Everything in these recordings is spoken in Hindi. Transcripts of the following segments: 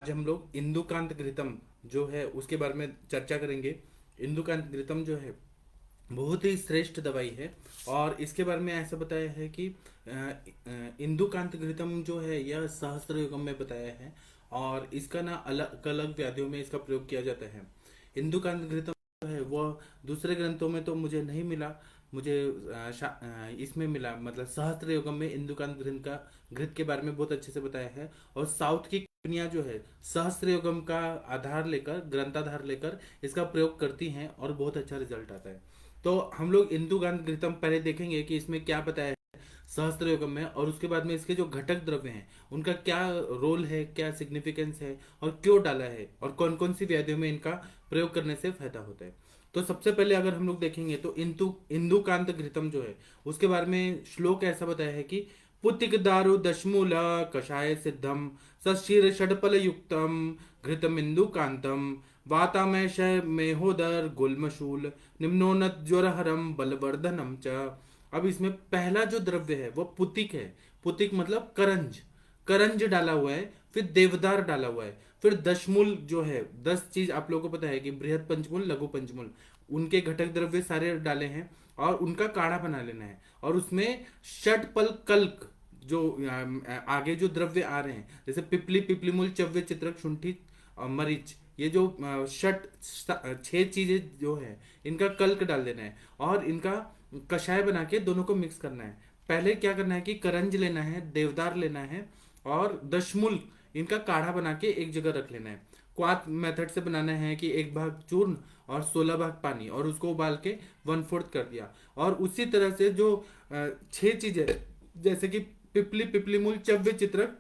आज हम लोग इंदुकांत घृतम जो है उसके बारे में चर्चा करेंगे। इंदुकांत घृतम जो है बहुत ही श्रेष्ठ दवाई है। और इसके बारे में ऐसा बताया है कि इंदुकांत घृतम जो है यह सहस्त्र युगम में बताया है। और इसका ना अलग अलग व्याधियों में इसका प्रयोग किया जाता है। इंदुकांत घृतम जो है वह दूसरे ग्रंथों में तो मुझे नहीं मिला। मुझे इसमें मिला, मतलब सहस्त्र युगम में इंदुकांत घृत के बारे में बहुत अच्छे से बताया है। और साउथ की कंपनियां जो है सहस्त्र युगम का आधार लेकर, ग्रंथाधार लेकर इसका प्रयोग करती हैं और बहुत अच्छा रिजल्ट आता है। तो हम लोग इंदुकांत घृतम पहले देखेंगे कि इसमें क्या बताया है सहस्त्र योगम में, और उसके बाद में इसके जो घटक द्रव्य हैं उनका क्या रोल है, क्या सिग्निफिकेंस है और क्यों डाला है, और कौन कौन सी व्याधियों में इनका प्रयोग करने से फायदा होता है। तो सबसे पहले अगर हम लोग देखेंगे तो इंदुकांत घृतम जो है उसके बारे में श्लोक ऐसा बताया है कि पुतिक दारु दशमूल कषाय सिद्धम सशीर षडपल युक्तम घृतम इंदुकांतम वातामैश मेहोदर गुल्मशूल निम्नोन्नत ज्वरहरम बलवर्धनम च। अब इसमें पहला जो द्रव्य है वो पुतिक है। पुतिक मतलब करंज, करंज डाला हुआ है। फिर देवदार डाला हुआ है। फिर दशमूल जो है, 10 चीज आप लोगों को पता है कि बृहद पंचमूल, लघु पंचमूल, उनके घटक द्रव्य सारे डाले हैं और उनका काढ़ा बना लेना है। और उसमें षटपल कल्क जो आगे जो द्रव्य आ रहे हैं जैसे पिपली, पिपलीमूल, चव्य, चित्रक, शुंठी और मरीच, ये जो षट 6 चीजें जो है इनका कल्क डाल देना है और इनका कषाय बना के दोनों को मिक्स करना है। पहले क्या करना है कि करंज लेना है, देवदार लेना है और दशमूल, इनका काढ़ा बना के एक जगह रख लेना है। क्वाथ मेथड से बनाना है कि 1 भाग चूर्ण और 16 भाग पानी, और उसको उबाल के 1/4 कर दिया। और उसी तरह से जो 6 चीजें जैसे कि पिपली, पिपलीमूल, चव्य, चित्रक,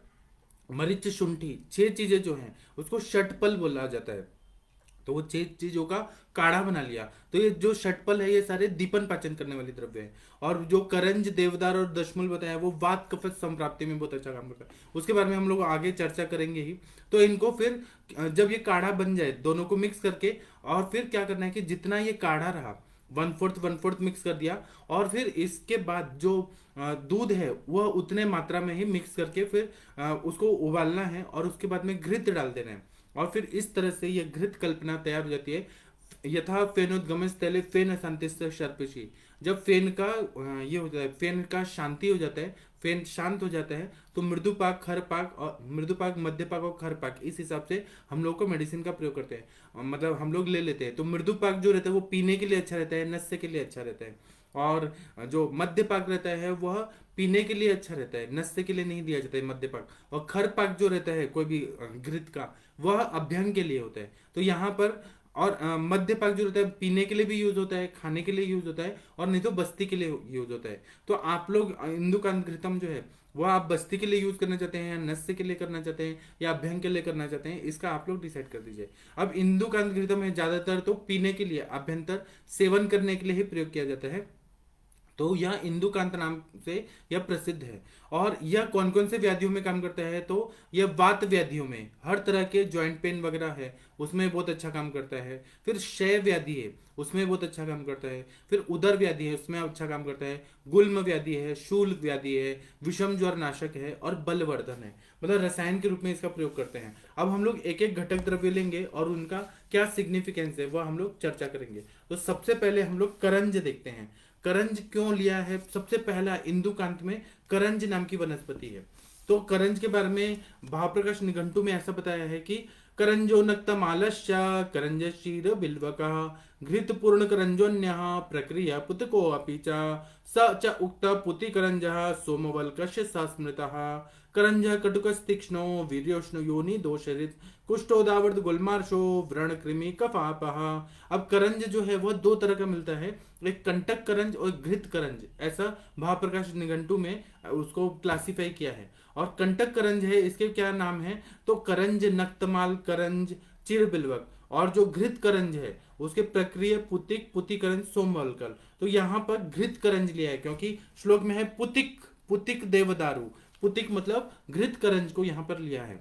मरीच, शुंठी, 6 चीजें जो हैं उसको षटपल बोला जाता है। तो वो 6 चीजों का काढ़ा बना लिया। तो ये जो षटपल है ये सारे दीपन पाचन करने वाले द्रव्य है। और जो करंज, देवदार और दशमूल बताया वो वात कफत संप्राप्ति में बहुत अच्छा काम करता है। उसके बारे में हम लोग आगे चर्चा करेंगे ही। तो इनको फिर जब ये काढ़ा बन जाए दोनों को मिक्स करके, और फिर क्या करना है कि जितना ये काढ़ा रहा 1/4 मिक्स कर दिया। और फिर इसके बाद जो दूध है वह उतने मात्रा में ही मिक्स करके फिर उसको उबालना है और उसके बाद में घृत डाल देना है। और फिर इस तरह से यह घृत कल्पना तैयार हो जाती है। यथा फेनोद्गमस तैले फेन शांतिस्थ शर्पिशी। जब फेन का ये हो जाता है, फेन का शांति हो जाता है, फेन शांत हो जाता है, तो मृदुपाक, खरपाक, और मृदुपाक, मध्यपाक और खरपाक, इस हिसाब से हम लोग को मेडिसिन का प्रयोग करते हैं, मतलब हम लोग ले लेते हैं। तो मृदुपाक जो रहता है वो पीने के लिए अच्छा रहता है, नस्य के लिए अच्छा रहता है। और जो मध्यपाक रहता है वह पीने के लिए अच्छा रहता है, नस्य के लिए नहीं दिया जाता है मध्यपाक। और खरपाक जो रहता है कोई भी घृत का, वह अभ्यंग के लिए होता है। तो यहाँ पर और मध्य पाक जो रहता है पीने के लिए भी यूज होता है, खाने के लिए यूज होता है, और नहीं तो बस्ती के लिए यूज होता है। तो आप लोग इंदुकांत घृतम जो है वह आप बस्ती के लिए यूज करना चाहते हैं या नस्य के लिए करना चाहते हैं या अभ्यंग के लिए करना चाहते हैं, इसका आप लोग डिसाइड कर दीजिए। अब इंदुकांत घृतम है ज्यादातर तो पीने के लिए, अभ्यंतर सेवन करने के लिए ही प्रयोग किया जाता है। तो यह इंदुकांत नाम से यह प्रसिद्ध है। और यह कौन कौन से व्याधियों में काम करता है, तो यह वात व्याधियों में, हर तरह के जॉइंट पेन वगैरह है उसमें बहुत अच्छा काम करता है। फिर क्षय व्याधि है उसमें बहुत अच्छा काम करता है। फिर उदर व्याधि है उसमें अच्छा काम करता है। गुल्म व्याधि है, शूल व्याधि है, विषम ज्वर नाशक है और बलवर्धन है, मतलब रसायन के रूप में इसका प्रयोग करते हैं। अब हम लोग एक एक घटक द्रव्य लेंगे और उनका क्या सिग्निफिकेंस है वह हम लोग चर्चा करेंगे। तो सबसे पहले हम लोग करंज देखते हैं। करंज क्यों लिया है, सबसे पहला इंदुकांत में करंज नाम की वनस्पति है। तो करंज के बारे में भावप्रकाश निघंटु में ऐसा बताया है कि करंजो नक्तमालश्च करंज शीर बिल्वकः घृत पूर्ण करंजोन्य प्रक्रिया पुतको अपि च स च उक्त पुति करंजः सोमवल्कस्य सस्मृतः करंजः कटुकस्तीक्ष्णो वीर्योष्ण योनि दोषरित कुष्ठोदावर्त गुलमार्शो व्रण कृमि कफापः। अब करंज जो है वह 2 तरह का मिलता है, एक कंटक करंज और घृत करंज, ऐसा भावप्रकाश निघंटु में उसको क्लासिफाई किया है। और कंटक करंज है, इसके क्या नाम है, तो करंज, नक्तमाल, करंज, चिरबिल्वक। और जो घृत करंज है उसके प्रक्रिया पुतिक, पुतिकरंज, सोमवल्कल। तो यहाँ पर घृत करंज लिया है क्योंकि श्लोक में है पुतिक, पुतिक देवदारू, पुतिक मतलब घृत करंज को यहाँ पर लिया है।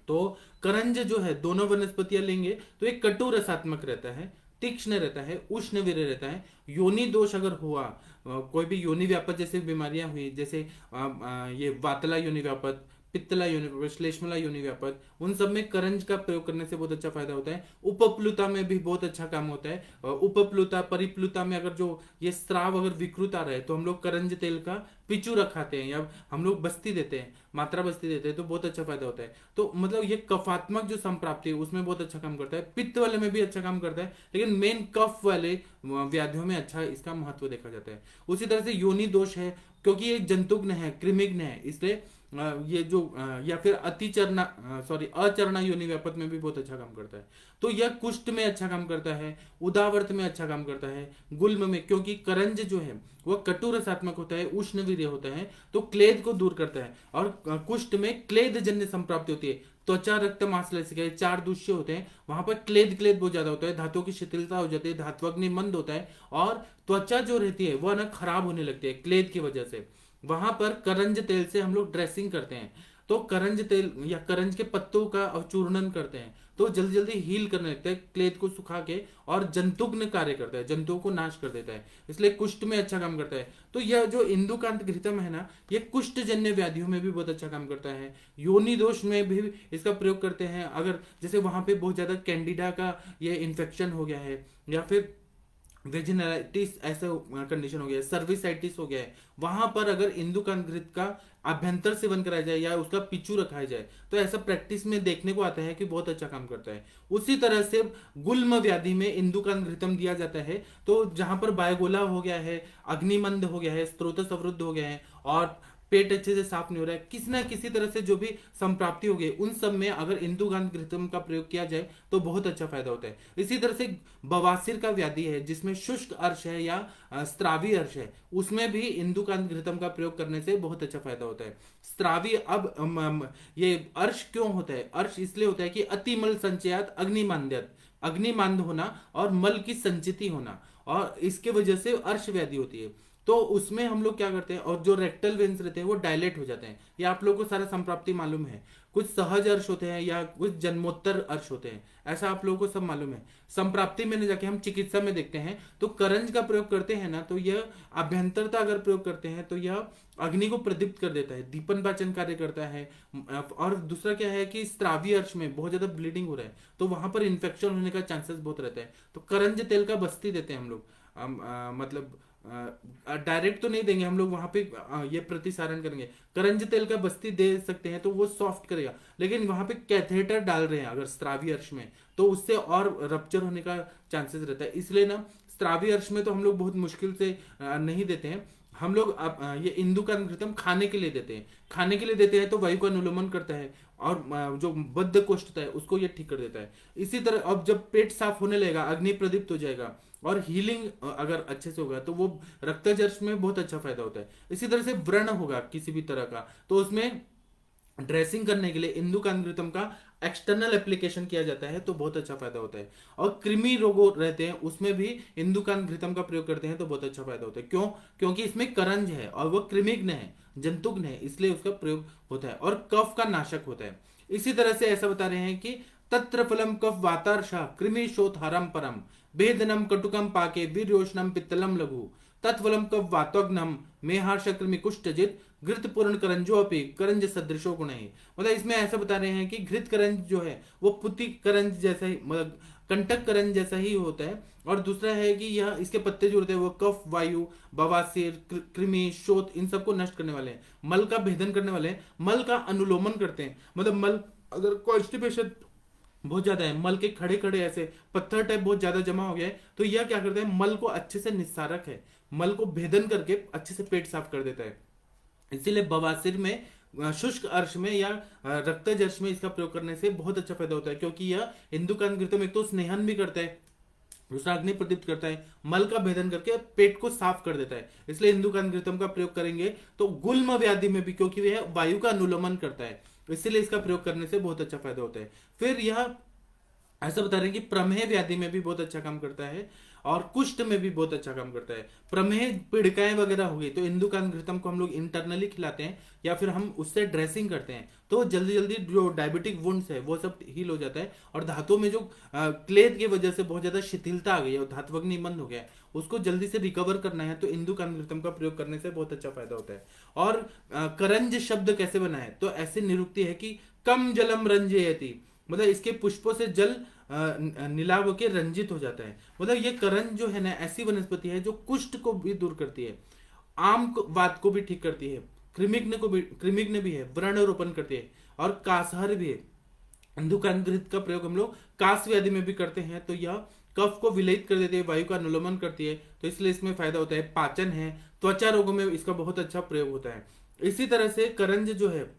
तो करंज जो है दोनों वनस्पतियां लेंगे तो एक कटु रसात्मक रहता है, तीक्ष्ण रहता है, उष्ण वीर्य रहता है। योनि दोष अगर हुआ, कोई भी योनि व्यापत जैसे बीमारियां हुई, जैसे ये वातला योनि व्यापत, पित्तला योनि व्यापद, श्लेष्मला योनि व्यापद, उन सब में करंज का प्रयोग करने से बहुत अच्छा फायदा होता है। उपप्लुता में भी बहुत अच्छा काम होता है। उपप्लुता परिप्लुता में अगर जो ये स्राव अगर विकृत आ रहा है तो हम लोग करंज तेल का पिचू रखाते हैं या हम लोग बस्ती देते हैं, मात्रा बस्ती देते हैं, तो बहुत अच्छा फायदा होता है। तो मतलब ये कफात्मक जो संप्राप्ति है उसमें बहुत अच्छा काम करता है, पित्त वाले में भी अच्छा काम करता है, लेकिन मेन कफ वाले व्याधियों में अच्छा इसका महत्व देखा जाता है। उसी तरह से योनि दोष है, क्योंकि ये जंतुघ्न है, कृमिघ्न है, इसलिए ये जो या फिर अचरणा योनि व्यापक में भी बहुत अच्छा काम करता है। तो यह कुष्ठ में अच्छा काम करता है, उदावर्त में अच्छा काम करता है, गुल्म में, क्योंकि करंज जो है वह कटु रसात्मक होता है, उष्ण वीर्य होता है, तो क्लेद को दूर करता है। और कुष्ठ में क्लेद जन्य संप्राप्ति होती है, त्वचा रक्त मांसलसिका, चार दूष्य होते हैं, वहां पर क्लेद क्लेद बहुत ज्यादा होता है, धातुओं की शिथिलता हो जाती है, धात्वग्नि मंद होता है, और त्वचा जो रहती है वह ना खराब होने लगती है क्लेद की वजह से। वहां पर करंज तेल से हम लोग ड्रेसिंग करते हैं, तो करंज तेल या करंज के पत्तों का अवचूर्णन करते हैं, तो जल्दी जल्दी हील करने लगता है, क्लेद को सुखा के, और जंतुघ्न कार्य करता है, जंतुओं को नाश कर देता है, इसलिए कुष्ठ में अच्छा काम करता है। तो यह जो इंदुकांत घृतम है ना, ये कुष्ठ जन्य व्याधियों में भी बहुत अच्छा काम करता है। योनि दोष में भी इसका प्रयोग करते हैं, अगर जैसे वहां पे बहुत ज्यादा कैंडिडा का ये इन्फेक्शन हो गया है, या फिर वेजिनाइटिस ऐसा कंडीशन हो गया है, सर्विसाइटिस हो गया है, वहां पर अगर इंदुकांत घृत का अभ्यंतर सेवन कराया जाए या उसका पिचू रखाया जाए, तो ऐसा प्रैक्टिस में देखने को आता है कि बहुत अच्छा काम करता है। उसी तरह से गुल्म व्याधि में इंदुकांत घृतम दिया जाता है, तो जहां पर बायगोला हो गया है, अग्निमंद हो गया है, स्त्रोत अवरुद्ध हो गया है, और पेट अच्छे से साफ नहीं हो रहा है, किसी ना किसी तरह से जो भी संप्राप्ति हो गई, उन सब में अगर इंदुकांत घृतम का प्रयोग किया जाए तो बहुत अच्छा फायदा होता है। इसी तरह से बवासीर का व्याधि है जिसमें शुष्क अर्श है या स्त्रावी अर्श है, उसमें भी इंदुकांत घृतम का प्रयोग करने से बहुत अच्छा फायदा होता है। स्त्रावी, अब ये अर्श क्यों होता है? अर्श इसलिए होता है कि अतिमल संचयात अग्निमांद्यत, अग्निमांद होना और मल की संचिति होना, और इसके वजह से अर्श व्याधि होती है। तो उसमें हम लोग क्या करते हैं, और जो रेक्टल वेन्स रहते हैं वो डायलेट हो जाते हैं, ये आप लोगों को सारा संप्राप्ति मालूम है। कुछ सहज अर्श होते हैं या कुछ जन्मोत्तर अर्श होते हैं, ऐसा आप लोगों को सब मालूम है। संप्राप्ति में जाके हम चिकित्सा में देखते हैं तो करंज का प्रयोग करते हैं ना, तो यह अभ्यंतरता अगर प्रयोग करते हैं तो यह अग्नि को प्रदीप्त कर देता है, दीपन पाचन कार्य करता है। और दूसरा क्या है कि स्त्रावी अर्श में बहुत ज्यादा ब्लीडिंग हो रहा है, तो वहां पर इन्फेक्शन होने का चांसेस बहुत रहता है, तो करंज तेल का बस्ती देते हैं हम लोग। मतलब डायरेक्ट तो नहीं देंगे हम लोग, वहां पे ये प्रतिसारण करेंगे, करंज तेल का बस्ती दे सकते हैं तो वो सॉफ्ट करेगा, लेकिन वहां पे कैथेटर डाल रहे हैं अगर स्त्रावी अर्श में, तो उससे और रप्चर होने का चांसेस रहता है। इसलिए ना स्त्रावी अर्श में तो हम लोग बहुत मुश्किल से नहीं देते हैं, हम लोग ये इंदुकांत घृतम खाने के लिए देते हैं, खाने के लिए देते हैं तो वायु का अनुलोमन करता है, और जो बद्ध कोष्ठता है उसको ये ठीक कर देता है। इसी तरह अब जब पेट साफ होने लगेगा, अग्नि प्रदीप्त हो जाएगा, और हीलिंग अगर अच्छे से होगा तो वो रक्तजर्श में बहुत अच्छा फायदा होता है। इसी तरह से व्रण होगा किसी भी तरह का, तो उसमें ड्रेसिंग करने के लिए इंदुकांत घृतम का एक्सटर्नल एप्लीकेशन किया जाता है, तो बहुत अच्छा फायदा होता है। और कृमि रोग रहते हैं उसमें भी इंदुकांत घृतम का प्रयोग करते हैं तो बहुत अच्छा फायदा होता है। क्यों? क्योंकि इसमें करंज है और वह कृमिघ्न है, जंतुघ्न है, इसलिए उसका प्रयोग होता है, और कफ का नाशक होता है। इसी तरह से ऐसा बता रहे हैं कि तत्र फलम कफ वातार्षा कृमि शोथ हरम परम भेदनम कटुकम पाके वीर्योष्णम पित्तलम लघु तत्फलम कफ वातोग्नम मेहार्ष कृमि कुष्ठजित घृत पूर्ण करंजो अपि करंज सदृशो गुण है। मतलब इसमें ऐसा बता रहे हैं कि घृत करंज जो है वो पुति करंज जैसा ही, मतलब कंटक करंज जैसा ही होता है। और दूसरा है कि यह इसके पत्ते जो होते हैं वो कफ, वायु, बवासीर, कृमि, शोथ, इन सबको नष्ट करने वाले हैं, मल का भेदन करने वाले हैं, मल का अनुलोमन करते हैं। मतलब मल अगर कॉन्स्टिपेशन बहुत ज्यादा है, मल के खड़े खड़े ऐसे पत्थर टाइप बहुत ज्यादा जमा हो गया है, तो यह क्या करता है, मल को अच्छे से निस्सारक है, मल को भेदन करके अच्छे से पेट साफ कर देता है। इसीलिए बवासीर में, शुष्क अर्श में या रक्तज अर्श में इसका प्रयोग करने से बहुत अच्छा फायदा होता है, क्योंकि यह इंदुकांत घृतम एक तो स्नेहन भी करता है, दूसरा अग्नि प्रदीप्त करता है, मल का भेदन करके पेट को साफ कर देता है। इसलिए इंदुकांत घृतम का प्रयोग करेंगे तो गुल्म व्याधि में भी, क्योंकि वह वायु का अनुलोमन करता है, इसलिए इसका प्रयोग करने से बहुत अच्छा फायदा होता है। फिर यह ऐसा बता रहे हैं कि प्रमेह व्याधि में भी बहुत अच्छा काम करता है और कुष्ठ में भी बहुत अच्छा काम करता है। प्रमेह पीड़िकाएं वगैरह हो गई तो इंदुकान घृतम को हम लोग इंटरनली खिलाते हैं या फिर हम उससे ड्रेसिंग करते हैं, तो जल्दी जल्दी जो डायबिटिक वुंड्स है वो सब हील हो जाता है। और धातुओं में जो क्लेद की वजह से बहुत ज्यादा शिथिलता आ गई है और धात्वग्नि बंद हो गया है, उसको जल्दी से रिकवर करना है तो इंदुकान घृतम का प्रयोग करने से बहुत अच्छा फायदा होता है। और करंज शब्द कैसे बना है, तो ऐसे निरुक्ति है कि कम जलम रंजयति, मतलब इसके पुष्पों से जल नीलाभ होकर रंजित हो जाता है। मतलब ये करंज जो है ना ऐसी वनस्पति है जो कुष्ठ को भी दूर करती है, आम वात को भी ठीक करती है, कृमिग्न भी है, व्रण रोपण करती है और कासहर भी है। इंदुकान घृत का प्रयोग हम लोग कास व्याधि में भी करते हैं, तो यह कफ को विलयित कर देती है, वायु का अनुलोमन करती है, तो इसलिए इसमें फायदा होता है। पाचन है, त्वचा रोगों में इसका बहुत अच्छा प्रयोग होता है। इसी तरह से करंज जो है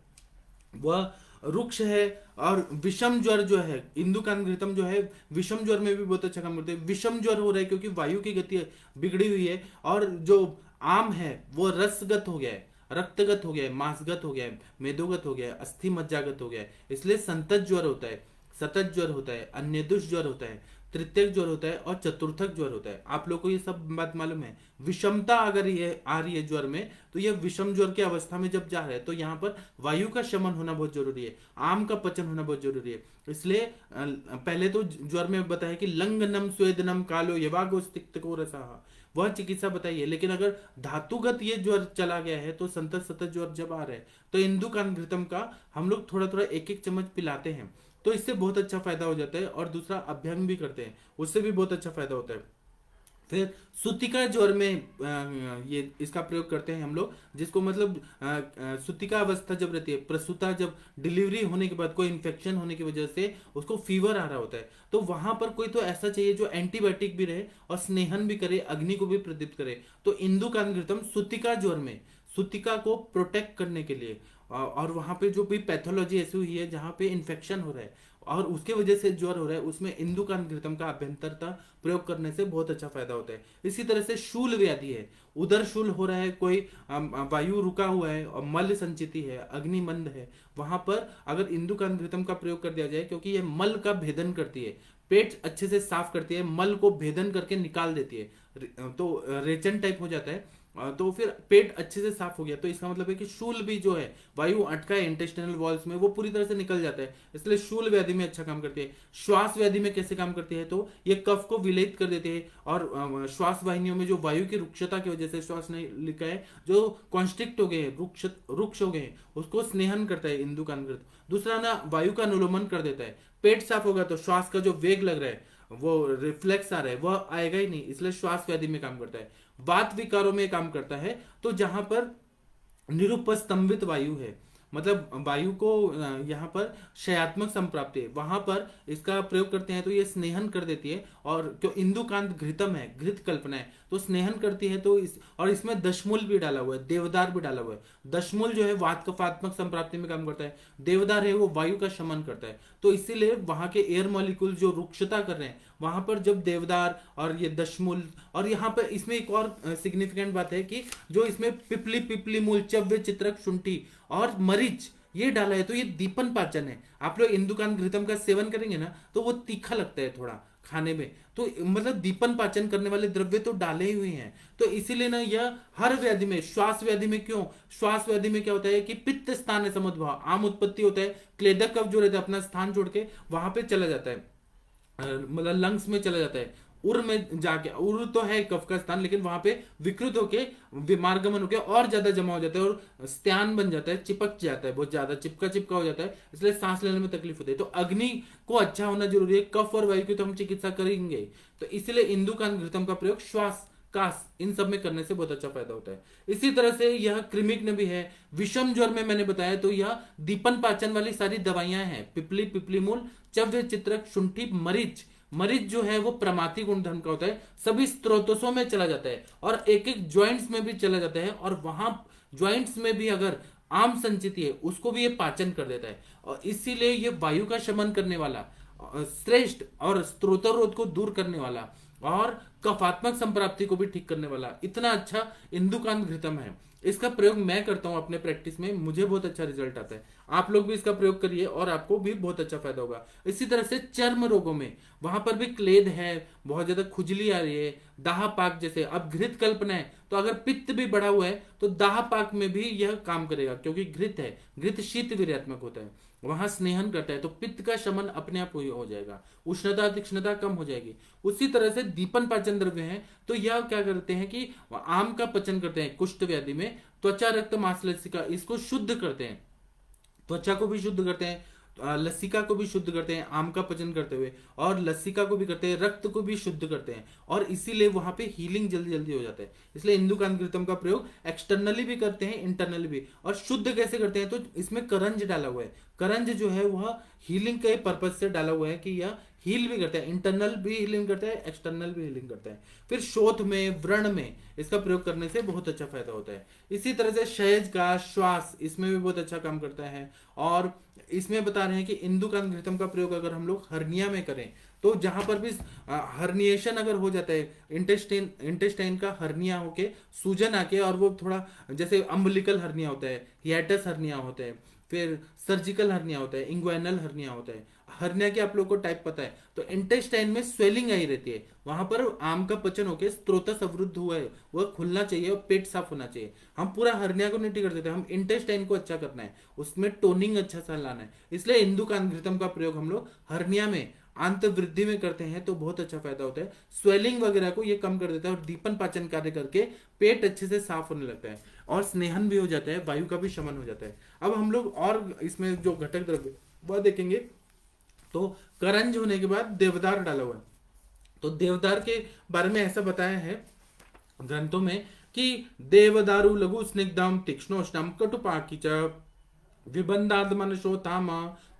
वह रुक्ष है। और विषम ज्वर जो है, इंदुकान घृतम जो है विषम ज्वर में भी बहुत अच्छा काम करते हैं। विषम ज्वर हो रहा है क्योंकि वायु की गति बिगड़ी हुई है और जो आम है वो रसगत हो गया है, रक्तगत हो गया है, मांसगत हो गया है, मेदोगत हो गया है, अस्थि मज्जागत हो गया है, इसलिए संतत ज्वर होता है, सतत ज्वर होता है, अन्यदुष ज्वर होता है, तृतीयक ज्वर होता है और चतुर्थक ज्वर होता है। आप लोग को ये सब बात मालूम है। विषमता अगर ये आ रही है ज्वर में, तो ये विषम ज्वर की अवस्था में जब जा रहा है तो यहाँ पर वायु का शमन होना बहुत जरूरी है, आम का पचन होना बहुत जरूरी है। इसलिए पहले तो ज्वर में बताया कि लंगनम स्वेदनम कालो यवागोस्तिक्तको रसा, वह चिकित्सा बताइए। लेकिन अगर धातुगत ये ज्वर चला गया है तो संतत सतत ज्वर जब आ रहा है तो इंदुकान घृतम का हम लोग थोड़ा थोड़ा एक एक चम्मच पिलाते हैं, तो इससे बहुत अच्छा फायदा हो जाता है। और दूसरा अभ्यंग भी करते हैं, उससे भी बहुत अच्छा फायदा होता है। फिर सुतिका ज्वर में ये इसका प्रयोग करते हैं हम लोग, जिसको मतलब सुतिका अवस्था जब रहती है, प्रसूता जब डिलीवरी होने के बाद कोई इन्फेक्शन होने की वजह से उसको फीवर आ रहा होता है, तो वहां पर कोई तो ऐसा चाहिए जो एंटीबायोटिक भी रहे और स्नेहन भी करे, अग्नि को भी प्रदीप्त करे। तो इंदुकान घृतम सुतिका ज्वर में सुतिका को प्रोटेक्ट करने के लिए और वहां पे जो भी पैथोलॉजी ऐसी हुई है जहां पे इन्फेक्शन हो रहा है और उसके वजह से ज्वर हो रहा है, उसमें इंदुकान घृतम का अभ्यंतरता प्रयोग करने से बहुत अच्छा फायदा होता है। इसी तरह से शूल व्याधि है, उदर शूल हो रहा है, कोई वायु रुका हुआ है और मल संचिति है, अग्निमंद है, वहां पर अगर इंदुकान घृतम का प्रयोग कर दिया जाए, क्योंकि ये मल का भेदन करती है, पेट अच्छे से साफ करती है, मल को भेदन करके निकाल देती है, तो रेचन टाइप हो जाता है, तो फिर पेट अच्छे से साफ हो गया, तो इसका मतलब है कि शूल भी जो है वायु अटका है इंटेस्टिनल वॉल्स में, वो पूरी तरह से निकल जाता है, इसलिए शूल व्याधि में अच्छा काम करती है। श्वास व्याधि में कैसे काम करती है, तो ये कफ को विलयित कर देते हैं और श्वास वाहिनियों में जो वायु की रुक्षता की वजह से श्वास नहीं लिखा है, जो कॉन्स्ट्रिक्ट हो गए हैं, रुक्ष हो गए हैं, उसको स्नेहन करता है इंदुकान घृत। दूसरा ना वायु का अनुलोमन कर देता है, पेट साफ होगा तो श्वास का जो वेग लग रहा है, वो रिफ्लेक्स आ रहा है, वह आएगा ही नहीं, इसलिए श्वास व्याधि में काम करता है। वात विकारों में काम करता है, तो जहां पर निरुपस्तंभित वायु है, मतलब वायु को यहाँ पर शयात्मक संप्राप्ति है, वहां पर इसका प्रयोग करते हैं तो ये स्नेहन कर देती है। और क्यों इंदुकांत घृतम है, घृत कल्पना है, तो स्नेहन करती है, तो और इसमें दशमूल भी डाला हुआ है, देवदार भी डाला हुआ है। दशमूल जो है वात कफात्मक संप्राप्ति में काम करता है, देवदार है वो वायु का शमन करता है, तो इसीलिए वहां के एयर मॉलिक्यूल जो रुक्षता कर रहे हैं, वहां पर जब देवदार और ये दशमूल, और यहाँ पर इसमें एक और सिग्निफिकेंट बात है कि जो इसमें पिपली पिपली मूल चव्य चित्रक शुंठी और मरीच ये डाला है, तो ये दीपन पाचन है। आप लोग इंदुकान घृतम का सेवन करेंगे ना तो वो तीखा लगता है थोड़ा खाने में, तो मतलब दीपन पाचन करने वाले द्रव्य तो डाले ही हुए हैं, तो इसीलिए ना यह हर व्याधि में, श्वास व्याधि में क्यों, श्वास व्याधि में क्या होता है कि पित्त स्थान है समुद्भव, आम उत्पत्ति होता है, क्लेदक कफ जो रहता है अपना स्थान छोड़ के वहां पे चला जाता है, मतलब लंग्स में चला जाता है, उर में जाके, उर तो है कफ का स्थान, लेकिन वहां पे विकृत होके विमार्गमन होके और ज्यादा जमा हो जाता है और स्त्यान बन जाता है, चिपक जाता है, बहुत ज्यादा चिपका चिपका हो जाता है, इसलिए सांस लेने में तकलीफ होती है। तो अग्नि को अच्छा होना जरूरी है, कफ और वायु की तो हम चिकित्सा करेंगे, तो इसलिए इंदुकान घृतम का प्रयोग श्वास कास इन सब में करने से बहुत अच्छा फायदा होता है। इसी तरह से यह कृमिग्न भी है। विषम ज्वर में मैंने बताया तो यह दीपन पाचन वाली सारी दवाइयां हैं, पिपली पिपली मूल चव्य चित्रक शुंठी मरीच, मरीच जो है वो प्रमाथी गुणधर्म का होता है, सभी स्त्रोतों में चला जाता है और एक एक ज्वाइंट्स में भी चला जाता है, और वहां ज्वाइंट्स में भी अगर आम संचिति है उसको भी ये पाचन कर देता है, और इसीलिए ये वायु का शमन करने वाला श्रेष्ठ और स्त्रोतरोध को दूर करने वाला और कफात्मक संप्राप्ति को भी ठीक करने वाला इतना अच्छा इंदुकांत घृतम है। इसका प्रयोग मैं करता हूं अपने प्रैक्टिस में, मुझे बहुत अच्छा रिजल्ट आता है। आप लोग भी इसका प्रयोग करिए और आपको भी बहुत अच्छा फायदा होगा। इसी तरह से चर्म रोगों में, वहां पर भी क्लेद है, बहुत ज्यादा खुजली आ रही है, दाह पाक जैसे, अब घृत कल्पना है तो अगर पित्त भी बढ़ा हुआ है तो दाह पाक में भी यह काम करेगा, क्योंकि घृत है, घृत शीत वीर्यात्मक होता है, वहां स्नेहन करता है, तो पित्त का शमन अपने आप हो जाएगा, उष्णता तीक्ष्णता कम हो जाएगी। उसी तरह से दीपन पाचन द्रव्य है, तो यह क्या करते हैं कि आम का पचन करते हैं कुष्ठ व्याधि में, त्वचा रक्त मांसलसिका इसको शुद्ध करते हैं, त्वचा को भी शुद्ध करते हैं, लसिका को भी शुद्ध करते हैं आम का पचन करते हुए, और लसिका को भी करते हैं, रक्त को भी शुद्ध करते हैं, और इसीलिए वहां पे हीलिंग जल्दी जल्दी हो जाता है। इसलिए इंदुकान घृतम का प्रयोग एक्सटर्नली भी करते हैं, इंटरनली भी। और शुद्ध कैसे करते हैं, तो इसमें करंज डाला हुआ है, करंज जो है वह हीलिंग के पर्पज से डाला हुआ है कि यह हील भी करता है, इंटरनल भी हीलिंग करता है, एक्सटर्नल भी हीलिंग करता है। फिर शोथ में, व्रण में इसका प्रयोग करने से बहुत अच्छा फायदा होता है। इसी तरह से शयज का श्वास, इसमें भी बहुत अच्छा काम करता है। और इसमें बता रहे हैं कि इंदुकान घृतम का प्रयोग अगर हम लोग हर्निया में करें, तो जहां पर भी हर्निएशन अगर हो जाता है, इंटेस्टाइन का हर्निया होके सूजन आके, और वो थोड़ा जैसे अम्बिलिकल हर्निया होता है, हियाटस हर्निया होता है, फिर सर्जिकल हर्निया होता है, इंग्वाइनल हर्निया होता है। हर्निया के आप लोग को टाइप पता है, तो इंटेस्टाइन में स्वेलिंग आई रहती है, वहां पर आम का पचन होकर स्त्रोतस अवरुद्ध हुआ है, वह खुलना चाहिए और पेट साफ होना चाहिए। हम पूरा हर्निया को नहीं कर देते, हम इंटेस्टाइन को अच्छा करना है, उसमें टोनिंग अच्छा सा लाना है। इसलिए इंदुकान घृतम का प्रयोग हम लोग हर्निया में, आंत वृद्धि में करते हैं तो बहुत अच्छा फायदा होता है। स्वेलिंग वगैरह को ये कम कर देता है, और दीपन पाचन कार्य करके पेट अच्छे से साफ होने लगता है, और स्नेहन भी हो जाता है, वायु का भी शमन हो जाता है। अब हम लोग और इसमें जो घटक द्रव्य वह देखेंगे, तो करंज होने के बाद देवदार डाला हुआ है। तो देवदार के बारे में ऐसा बताया है ग्रंथों में कि देवदारु लघु स्निग्धम तीक्ष्णोष्णम कटुपाकी च विबंधाद मनशोताम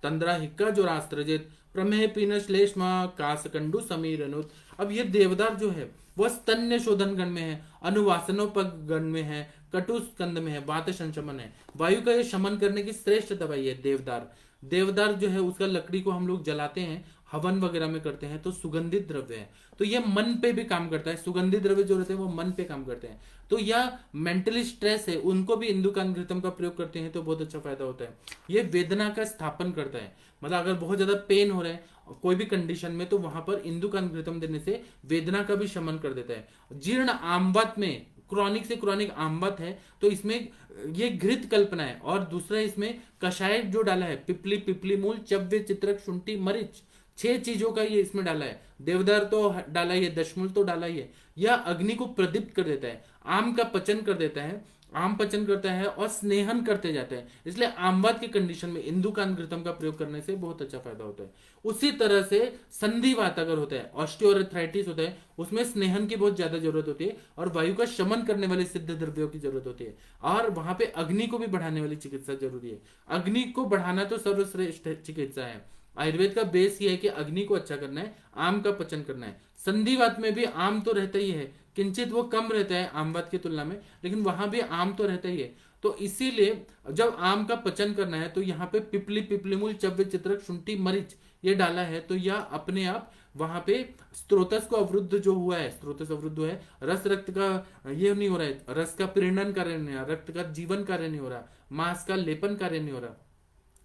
तंद्रा हिक्का जोरास्त्रजित प्रमेह पीन श्लेष्म कासकंडु समीर अनुत। अब ये देवदार जो है वह स्तन्य शोधन गण में है, अनुवासनोपग गण में है, कटु स्कंद में है, वात संशमन है, वायु का ये शमन करने की श्रेष्ठ दवाई है देवदार। देवदार जो है उसका लकड़ी को हम लोग जलाते हैं, हवन वगैरह में करते हैं, तो सुगंधित द्रव्य है, तो यह मन पे भी काम करता है, सुगंधित द्रव्य जो रहते हैं वो मन पे काम करते हैं। तो यह मेंटली स्ट्रेस है उनको भी इंदुकान घृतम का प्रयोग करते हैं तो बहुत अच्छा फायदा होता है। ये वेदना का स्थापन करता है, मतलब अगर बहुत ज्यादा पेन हो रहा है कोई भी कंडीशन में, तो वहां पर इंदुकान घृतम देने से वेदना का भी शमन कर देता है। जीर्ण आमवत में, क्रॉनिक से क्रॉनिक आमवत है तो इसमें ये घृत कल्पना है, और दूसरा इसमें कषाय जो डाला है, पिपली, पिपली मूल, चव्य, चित्रक, शुंठी, मरीच, 6 चीजों का ये इसमें डाला है। देवदार तो डाला ही है, दशमूल तो डाला ही है। यह अग्नि को प्रदीप्त कर देता है, आम का पचन कर देता है, आम पचन करता है और स्नेहन करते जाता है। इसलिए आमवात की कंडीशन में इंदुकान घृतम का प्रयोग करने से बहुत अच्छा फायदा होता है। उसी तरह से संधिवात अगर होता है, ऑस्टियोआर्थराइटिस होता है, उसमें स्नेहन की बहुत ज्यादा जरूरत होती है और वायु का शमन करने वाले सिद्ध द्रव्यों की जरूरत होती है, और वहां पे अग्नि को भी बढ़ाने वाली चिकित्सा जरूरी है। अग्नि को बढ़ाना तो सर्वश्रेष्ठ चिकित्सा है। आयुर्वेद का बेस ये है कि अग्नि को अच्छा करना है, आम का पचन करना है। संधिवात में भी आम तो रहता ही है, किंचित वो कम रहता है आमवात की तुलना में, लेकिन वहां भी आम तो रहता ही है। तो इसीलिए जब आम का पचन करना है तो यहाँ पे पिपली, पिपलीमूल, चव्य, चित्रक, शुंठी, मरीच ये डाला है, तो यह अपने आप वहां पे स्त्रोतस को अवरुद्ध जो हुआ है, स्त्रोतस अवरुद्ध हुआ है, रस रक्त का ये नहीं हो रहा है, रस का प्रेरणन कार्य नहीं हो रहा, रक्त का जीवन कार्य नहीं हो रहा, मांस का लेपन कार्य नहीं हो रहा,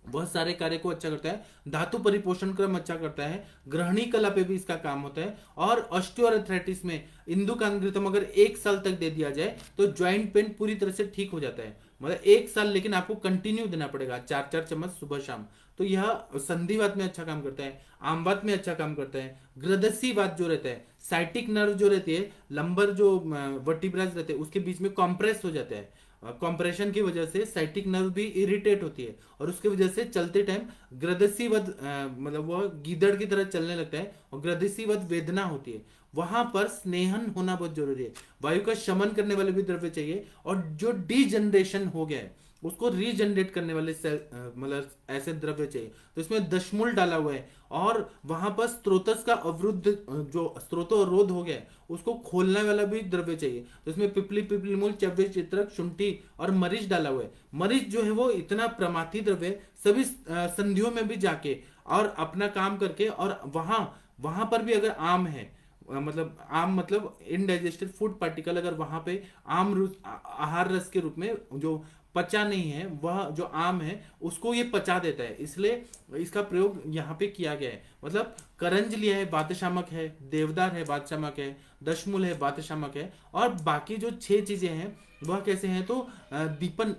बहुत सारे कार्य को अच्छा करता है। धातु परिपोषण क्रम अच्छा करता है, ग्रहणी कला पे भी इसका काम होता है। और ऑस्टियोआर्थराइटिस में इंदुकान घृतम अगर 1 साल तक दे दिया जाए तो ज्वाइंट पेन पूरी तरह से ठीक हो जाता है, मतलब 1 साल, लेकिन आपको कंटिन्यू देना पड़ेगा, 4-4 चम्मच सुबह शाम। तो यह संधिवात में अच्छा काम करता है, आमवात में अच्छा काम करता है। ग्रदसीवात जो रहता है, साइटिक नर्व जो रहती है, लंबर जो वर्टिब्राज रहते हैं उसके बीच में कॉम्प्रेस हो जाता है, कंप्रेशन की वजह से साइटिक नर्व भी इरिटेट होती है, और उसके वजह से चलते टाइम ग्रदसीवत मतलब वह गीदड़ की तरह चलने लगता है और ग्रदसीवत वेदना होती है। वहां पर स्नेहन होना बहुत जरूरी है, वायु का शमन करने वाले भी द्रव्य चाहिए, और जो डीजनरेशन हो गया है उसको रीजनरेट करने वाले मतलब ऐसे द्रव्य चाहिए। तो इसमें दशमूल डाला हुआ है, और वहां पर स्त्रोतस का अवरुद्ध जो स्त्रोतोरोध हो गया है उसको खोलने वाला भी द्रव्य चाहिए। तो इसमें पिपली, पिपलीमूल, चव्य, चित्रक, शुंठी और मरीच डाला हुआ है। मरीच जो है वो इतना प्रमाथी द्रव्य, सभी संधियों में भी जाके और अपना काम करके, और वहां पर भी अगर आम है, मतलब आम मतलब इनडाइजेस्टेड फूड पार्टिकल अगर वहां पे आहार रस के रूप में जो पचा नहीं है, वह जो आम है उसको ये पचा देता है, इसलिए इसका प्रयोग यहाँ पे किया गया है। मतलब करंज लिया है, बातशामक है, देवदार है, बातशामक है, दशमूल है, बातशामक है, और बाकी जो 6 चीजें हैं वह कैसे हैं, तो दीपन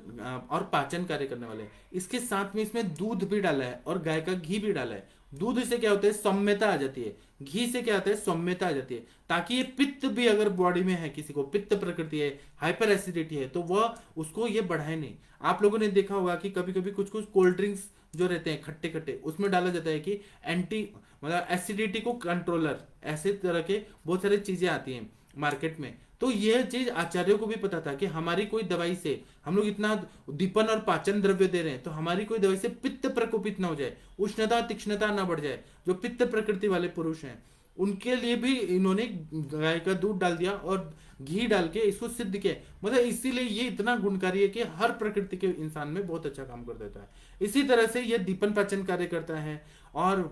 और पाचन कार्य करने वाले हैं। इसके साथ में इसमें दूध भी डाला है और गाय का घी भी डाला है। दूध से क्या होता है, सौम्यता आ जाती है, घी से क्या होता है, सौम्यता आ जाती है, ताकि ये पित्त भी अगर बॉडी में है, किसी को पित्त प्रकृति है, हाइपर एसिडिटी है, तो वह उसको ये बढ़ाए नहीं। आप लोगों ने देखा होगा कि कभी कभी कुछ कुछ कोल्ड ड्रिंक्स जो रहते हैं खट्टे खट्टे, उसमें डाला जाता है कि एंटी मतलब एसिडिटी को कंट्रोलर, ऐसे तरह के बहुत सारी चीजें आती हैं मार्केट में। तो यह चीज आचार्यों को भी पता था कि हमारी कोई दवाई से हम लोग इतना दीपन और पाचन द्रव्य दे रहे हैं, तो हमारी कोई दवाई से पित्त प्रकोपित ना हो जाए, उष्णता तीक्ष्णता ना बढ़ जाए। जो पित्त प्रकृति वाले पुरुष हैं उनके लिए भी इन्होंने गाय का दूध डाल दिया और घी डाल के इसको सिद्ध किया। मतलब इसीलिए ये इतना गुणकारी है कि हर प्रकृति के इंसान में बहुत अच्छा काम कर देता है। इसी तरह से यह दीपन पाचन कार्य करता है और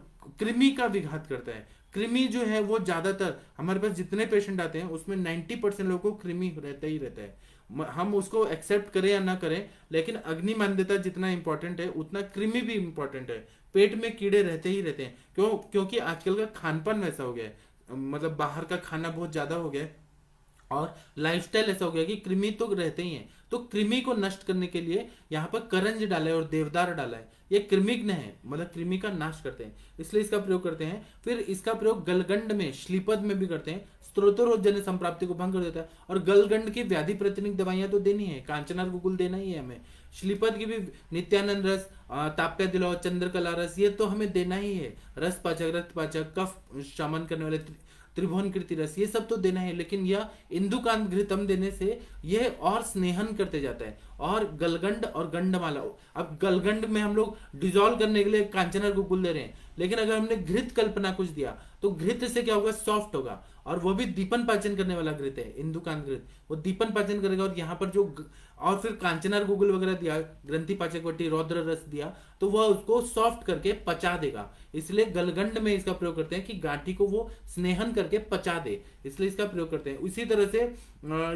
कृमि का विघात करता है। कृमि जो है वो ज्यादातर हमारे पास जितने पेशेंट आते हैं उसमें 90% लोगों को कृमि रहता ही रहता है। हम उसको एक्सेप्ट करें या ना करें, लेकिन अग्नि मान्यता जितना इंपॉर्टेंट है उतना कृमि भी इंपॉर्टेंट है। पेट में कीड़े रहते ही रहते हैं, क्योंकि आजकल का खान पान वैसा हो गया है, मतलब बाहर का खाना बहुत ज्यादा हो गया है और लाइफस्टाइल ऐसा हो गया कि कृमि तो रहते ही हैं। तो कृमि को नष्ट करने के लिए यहाँ पर करंज डाला है और देवदार डाला है। ये कृमिघ्न है, मतलब कृमि का नाश करते हैं, इसलिए इसका प्रयोग करते हैं। फिर इसका प्रयोग गलगंड में, श्लीपद में भी करते हैं, स्त्रोतरोजन्य संप्राप्ति को भंग कर देता है। और गलगंड की व्याधि प्रतिनिक दवाइयां तो देनी है, कांचनार गुगुल देना ही है हमें। श्लीपद की भी नित्यानंद रस, ताप्या दिलाओ, चंद्रकला रस, ये तो हमें देना ही है। रस पाचक, रक्त पाचक, कफ शमन करने वाले त्रिभुवन कीर्ति रस, ये सब तो देना है। लेकिन यह इंदुकांत घृतम देने से यह और स्नेहन करते जाता है। और गलगंड और गंडमाला, अब गलगंड में हम लोग डिजोल्व करने के लिए कांचनर गुगुल दे रहे हैं, लेकिन अगर हमने घृत कल्पना कुछ दिया तो घृत से क्या होगा, सॉफ्ट होगा, और वो भी दीपन पाचन करने वाला घृत है, इंदुकांत घृत, वो दीपन पाचन करेगा। और यहाँ पर जो और फिर कांचनार गुगुल वगैरह दिया, ग्रंथि पाचक वटी, रौद्र रस दिया, तो वह उसको सॉफ्ट करके पचा देगा। इसलिए गलगंड में इसका प्रयोग करते हैं कि गांठी को वो स्नेहन करके पचा दे, इसलिए इसका प्रयोग करते हैं। इसी तरह से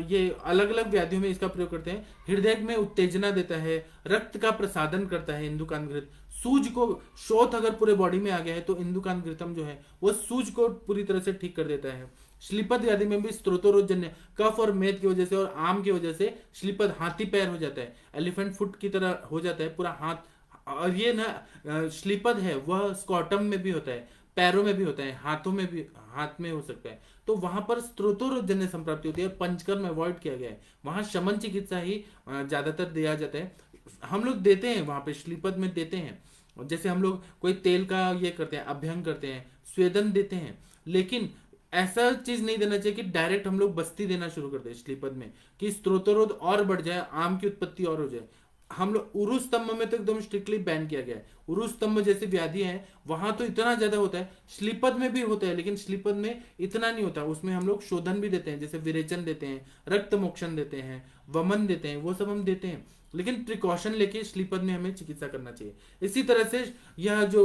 ये अलग अलग व्याधियों में इसका प्रयोग करते हैं। हृदय में उत्तेजना देता है, रक्त का प्रसादन करता है इंदुकांत घृत। सूज को, शोथ अगर पूरे बॉडी में आ गया है तो इंदुकांत घृतम जो है वो सूज को पूरी तरह से ठीक कर देता है। श्लीपद व्याधि में भी स्त्रोतरोजन्य, कफ और मेद की वजह से और आम की वजह से श्लीपद हाथी पैर हो जाता है, एलिफेंट फुट की तरह हो जाता है पूरा हाथ। और ये ना श्लीपद है वह स्कॉटम में भी होता है, पैरों में भी होता है, हाथों में भी, हाथ में हो सकता है। तो वहां पर स्त्रोतोरोजन्य संप्राप्ति होती है, पंचकर्म अवॉइड किया गया है। वहां शमन चिकित्सा ही ज्यादातर दिया जाता है। हम लोग देते हैं वहां पे, श्लीपद में देते हैं, जैसे हम लोग कोई तेल का ये करते हैं, अभ्यंग करते हैं, स्वेदन देते हैं। लेकिन ऐसा चीज नहीं देना चाहिए कि डायरेक्ट हम लोग बस्ती देना शुरू कर दे श्लीपद में, कि स्त्रोतरोध और बढ़ जाए, आम की उत्पत्ति और हो जाए। हम लोग उरु स्तंभ में तो एकदम स्ट्रिक्टली बैन किया गया है। उरु स्तंभ जैसी व्याधि है वहां तो इतना ज्यादा होता है, श्लीपद में भी होता है, लेकिन श्लीपद में इतना नहीं होता। उसमें हम लोग शोधन भी देते हैं, जैसे विरेचन देते हैं, रक्त मोक्षण देते हैं, वमन देते हैं, वो सब हम देते हैं। लेकिन प्रिकॉशन लेके श्लीपद में हमें चिकित्सा करना चाहिए। इसी तरह से यह जो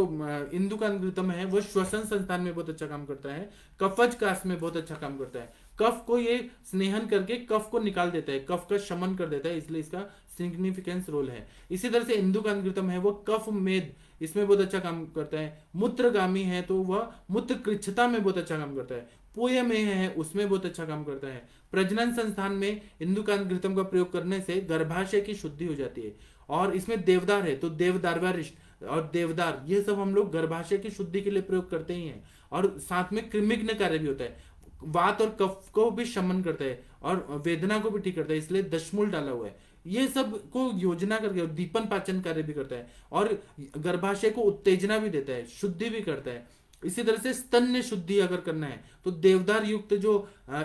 इंदुकांत घृतम है वो श्वसन संस्थान में बहुत अच्छा काम करता है, कफज काश में बहुत अच्छा काम करता है। कफ को ये स्नेहन करके कफ को निकाल देता है, कफ का शमन कर देता है, इसलिए इसका सिग्निफिकेंस रोल है। इसी तरह से इंदुकांत घृतम है वो कफ मेद, इसमें बहुत अच्छा काम करता है। मूत्रगामी है तो वह मूत्र कृच्छता में बहुत अच्छा काम करता है। पोय में है उसमें बहुत अच्छा काम करता है। प्रजनन संस्थान में इंदुकांत घृतम का प्रयोग करने से गर्भाशय की शुद्धि हो जाती है। और इसमें देवदार है तो देवदारवारिष्ट और देवदार, ये सब हम लोग गर्भाशय की शुद्धि के लिए प्रयोग करते ही हैं। और साथ में कृमिघ्न कार्य भी होता है, वात और कफ को भी शमन करता है और वेदना को भी ठीक करता है, इसलिए दशमूल डाला हुआ है। ये सब को योजना करके दीपन पाचन कार्य भी करता है और गर्भाशय को उत्तेजना भी देता है, शुद्धि भी करता है। इसी तरह से स्तन्य शुद्धि अगर करना है तो देवदार युक्त जो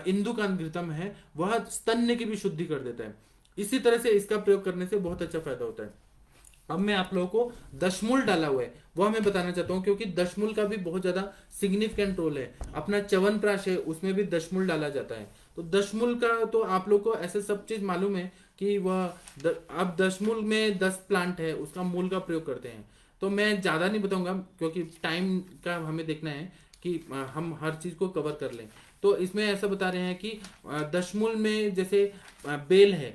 इंदुकांत घृतम है वह स्तन्य की भी शुद्धि कर देता है। इसी तरह से इसका प्रयोग करने से बहुत अच्छा फायदा होता है। अब मैं आप लोगों को दशमूल डाला हुआ है वो मैं बताना चाहता हूँ, क्योंकि दशमूल का भी बहुत ज्यादा सिग्निफिकेंट रोल है। अपना च्यवनप्राश है उसमें भी दशमूल डाला जाता है। तो दशमूल का तो आप लोग को ऐसे सब चीज मालूम है कि वह अब दशमूल में 10 प्लांट है, उसका मूल का प्रयोग करते हैं। तो मैं ज्यादा नहीं बताऊंगा क्योंकि टाइम का हमें देखना है कि हम हर चीज को कवर कर लें। तो इसमें ऐसा बता रहे हैं कि दशमूल में जैसे बेल है,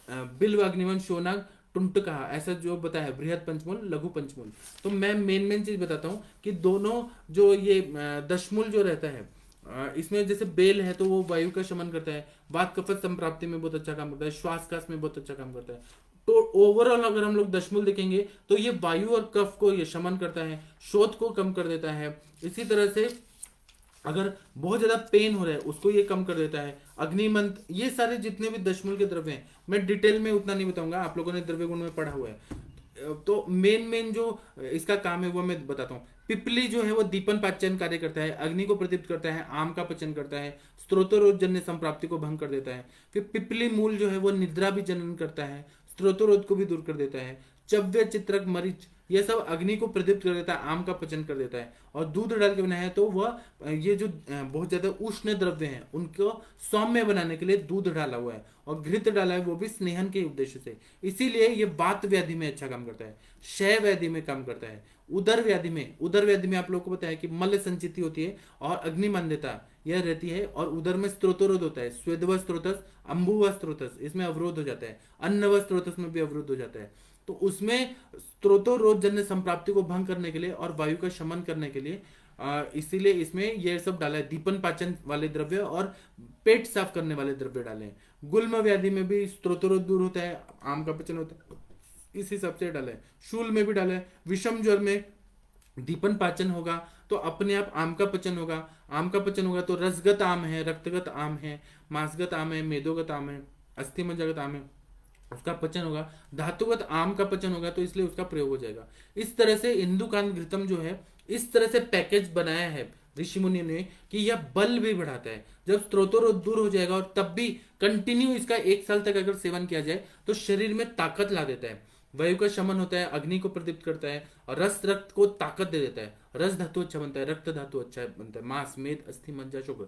बिल्व अग्निवन शोनाग टुंटका, ऐसा जो बताया है बृहद पंचमूल लघु पंचमूल। तो मैं मेन चीज बताता हूँ कि दोनों जो ये दशमूल जो रहता है इसमें जैसे बेल है तो वो वायु का शमन करता है, वात कफत संप्राप्ति में बहुत अच्छा काम करता है, श्वास कास में बहुत अच्छा काम करता है। तो ओवरऑल अगर हम लोग दशमूल देखेंगे तो ये वायु और कफ को ये शमन करता है, शोथ को कम कर देता है। इसी तरह से अगर बहुत ज्यादा पेन हो रहा है उसको ये कम कर देता है। अग्निमंत्र, ये सारे जितने भी दशमूल के द्रव्य हैं मैं डिटेल में उतना नहीं बताऊंगा, आप लोगों ने द्रव्य गुण में पढ़ा हुआ है। तो मेन जो इसका काम है वो मैं बताता हूँ। पिपली जो है वो दीपन पाचन कार्य करता है, अग्नि को प्रदीप्त करता है, आम का पचन करता है, स्त्रोतरोध जन्य संप्राप्ति को भंग कर देता है। फिर पिपली मूल जो है वो निद्रा भी जनन करता है, स्त्रोतरोध को भी दूर कर देता है। चव्य चित्रक मरीच ये सब अग्नि को प्रदीप्त कर देता है, आम का पचन कर देता है। और दूध डाल के बनाया है तो वह ये जो बहुत ज्यादा उष्ण द्रव्य हैं उनको सौम्य बनाने के लिए दूध डाला हुआ है, और घृत डाला है वो भी स्नेहन के उद्देश्य से। इसीलिए ये बात व्याधि में अच्छा काम करता है, क्षय व्याधि में काम करता है। उदर व्याधि में आप लोगों को पता है कि मल्ल संचिति होती है और अग्निमान्यता यह रहती है, और उदर में स्त्रोतरोध होता है, स्वेदव स्त्रोतस, अम्बुव स्त्रोतस, इसमें अवरोध हो जाता है, अन्नव स्त्रोतस में भी अवरोध हो जाता है। तो उसमें स्त्रोतरोध जन्य संप्राप्ति को भंग करने के लिए और वायु का शमन करने के लिए इसीलिए इसमें ये सब डाला है। दीपन पाचन वाले द्रव्य और पेट साफ करने वाले द्रव्य डाले हैं। गुल्म व्याधि में भी स्त्रोतरोध दूर होता है, आम का पचन होता है, इस हिसाब से डाला है। शूल में भी डाला है। विषम ज्वर में दीपन पाचन होगा तो अपने आप आम का पचन होगा, आम का पचन होगा तो रसगत आम है, रक्तगत आम है, मांसगत आम है, मेदोगत आम है, अस्थि मज्जागत आम है, उसका पचन होगा। धातुगत आम का पचन होगा तो इसलिए उसका प्रयोग हो जाएगा। इस तरह से इंदुकांत घृतम जो है इस तरह से पैकेज बनाया है ऋषि मुनि ने कि यह बल भी बढ़ाता है। जब स्त्रोतरोध दूर हो जाएगा और तब भी कंटिन्यू इसका 1 साल तक अगर सेवन किया जाए तो शरीर में ताकत ला देता है, वायु का शमन होता है, अग्नि को प्रदीप्त करता है, और रस रक्त को ताकत दे देता है। रस धातु अच्छा बनता है, रक्त धातु अच्छा बनता है, मांस मेद अस्थि मज्जा शुक्र।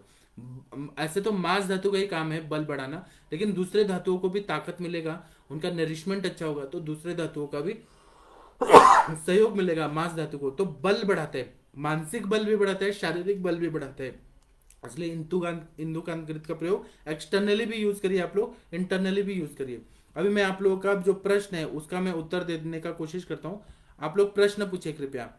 ऐसे तो मांस धातु का ही काम है बल बढ़ाना, लेकिन दूसरे धातुओं को भी ताकत मिलेगा, उनका नरिशमेंट अच्छा होगा तो दूसरे धातुओं का भी सहयोग मिलेगा मांस धातु को, तो बल बढ़ाता है, मानसिक बल भी बढ़ाता है, शारीरिक बल भी बढ़ाता है। इसलिए इंदुकांत घृत का प्रयोग एक्सटर्नली भी यूज करिए आप लोग, इंटरनली भी यूज करिए। अभी मैं आप लोगों का जो प्रश्न है उसका मैं उत्तर देने का कोशिश करता हूँ। आप लोग प्रश्न पूछे कृपया।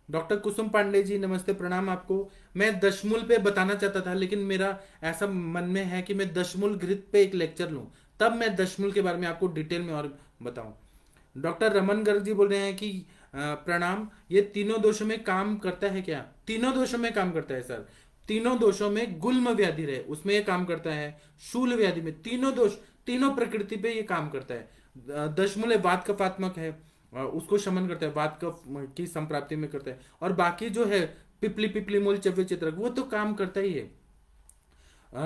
डॉक्टर कुसुम पांडे जी नमस्ते, प्रणाम आपको। मैं दशमूल पे बताना चाहता था लेकिन मेरा ऐसा मन में है कि मैं दशमूल घृत पे एक लेक्चर लूं, तब मैं दशमूल के बारे में आपको डिटेल में और बताऊं। डॉक्टर रमन गर्ग जी बोल रहे हैं कि प्रणाम, ये तीनों दोषों में काम करता है क्या? तीनों दोषों में काम करता है सर। तीनों दोषों में गुल्म व्याधि रहे उसमें ये काम करता है, शूल व्याधि में, तीनों दोष तीनों प्रकृति पे ये काम करता है। दशमूल वात कफात्मक है, उसको शमन करता है, वात कफ की संप्राप्ति में करता है। और बाकी जो है पिपली मूल चव्य चित्रक वो तो काम करता ही है।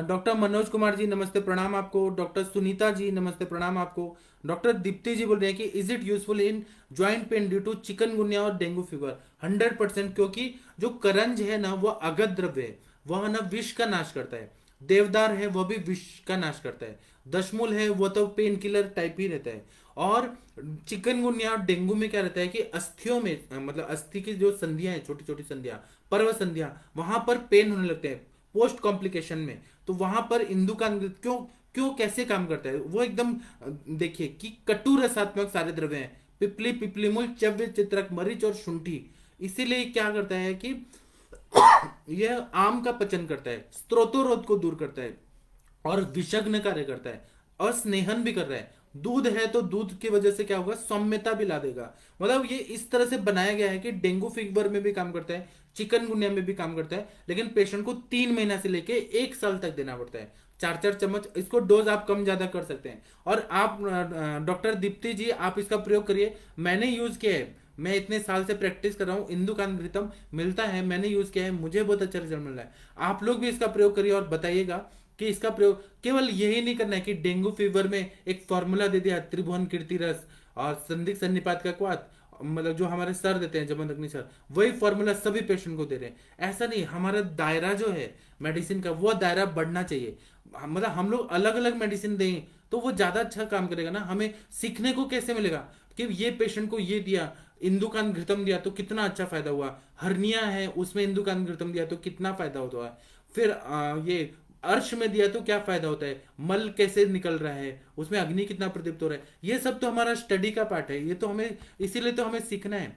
डॉक्टर मनोज कुमार जी नमस्ते, प्रणाम आपको। डॉक्टर सुनीता जी नमस्ते, प्रणाम आपको। डॉक्टर दीप्ति जी बोल रहे हैं कि is it useful in joint pain due to chikungunya और डेंगू फीवर? 100%, क्योंकि जो करंज है ना वो अगध द्रव्य है, वह ना विष का नाश करता है। देवदार है वह भी विष का नाश करता है। दशमूल है वो तो पेन किलर टाइप ही रहता है। और चिकनगुनिया और डेंगू में क्या रहता है कि अस्थियों में, मतलब अस्थि की जो संधियां हैं, छोटी छोटी संधियां, पर्व संधियां, वहां पर पेन होने लगते हैं पोस्ट कॉम्प्लिकेशन में। तो वहां पर इंदुकांत क्यों क्यों कैसे काम करता है वो एकदम देखिए कि कटु रसात्मक सारे द्रव्य हैं, पिपली मूल चव्य चित्रक मरीच और शुंठी। इसीलिए क्या करता है कि यह आम का पचन करता है, स्त्रोतोरोध को दूर करता है और विषग्न कार्य करता है, और स्नेहन भी कर रहा है। दूध है तो दूध की वजह से क्या होगा, सौम्यता भी ला देगा। मतलब ये इस तरह से बनाया गया है कि डेंगू फीवर में भी काम करता है, चिकनगुनिया में भी काम करता है, लेकिन पेशेंट को 3 महीना से लेके 1 साल तक देना पड़ता है। 4-4 चम्मच, इसको डोज आप कम ज्यादा कर सकते हैं। और आप डॉक्टर दीप्ति जी आप इसका प्रयोग करिए, मैंने यूज किया है, मैं इतने साल से प्रैक्टिस कर रहा हूँ, इंदुकांत घृतम मिलता है, मैंने यूज किया है, मुझे बहुत अच्छा रिजल्ट मिल रहा है। आप लोग भी इसका प्रयोग करिए और बताइएगा कि इसका प्रयोग केवल यही नहीं करना है कि डेंगू फीवर में एक फॉर्मूला दे दिया त्रिभुवन कीर्ति रस और संदिग्ध सन्निपात का क्वाथ, मतलब जो हमारे सर देते हैं जमन अग्नि सर, वही फॉर्मूला सभी पेशेंट को दे रहे हैं। ऐसा नहीं, हमारा दायरा जो है मेडिसिन का वो दायरा बढ़ना चाहिए। मतलब हम लोग अलग अलग मेडिसिन दें तो वो ज्यादा अच्छा काम करेगा ना। हमें सीखने को कैसे मिलेगा कि ये पेशेंट को ये दिया, इंदुकांत घृतम दिया तो कितना अच्छा फायदा हुआ, हर्निया है उसमें इंदुकांत घृतम दिया तो कितना फायदा होता है। फिर ये अर्श में दिया तो क्या फायदा होता है, मल कैसे निकल रहा है, उसमें अग्नि कितना प्रदीप्त हो रहा है, ये सब तो हमारा स्टडी का पार्ट है, ये तो हमें इसीलिए तो हमें सीखना है।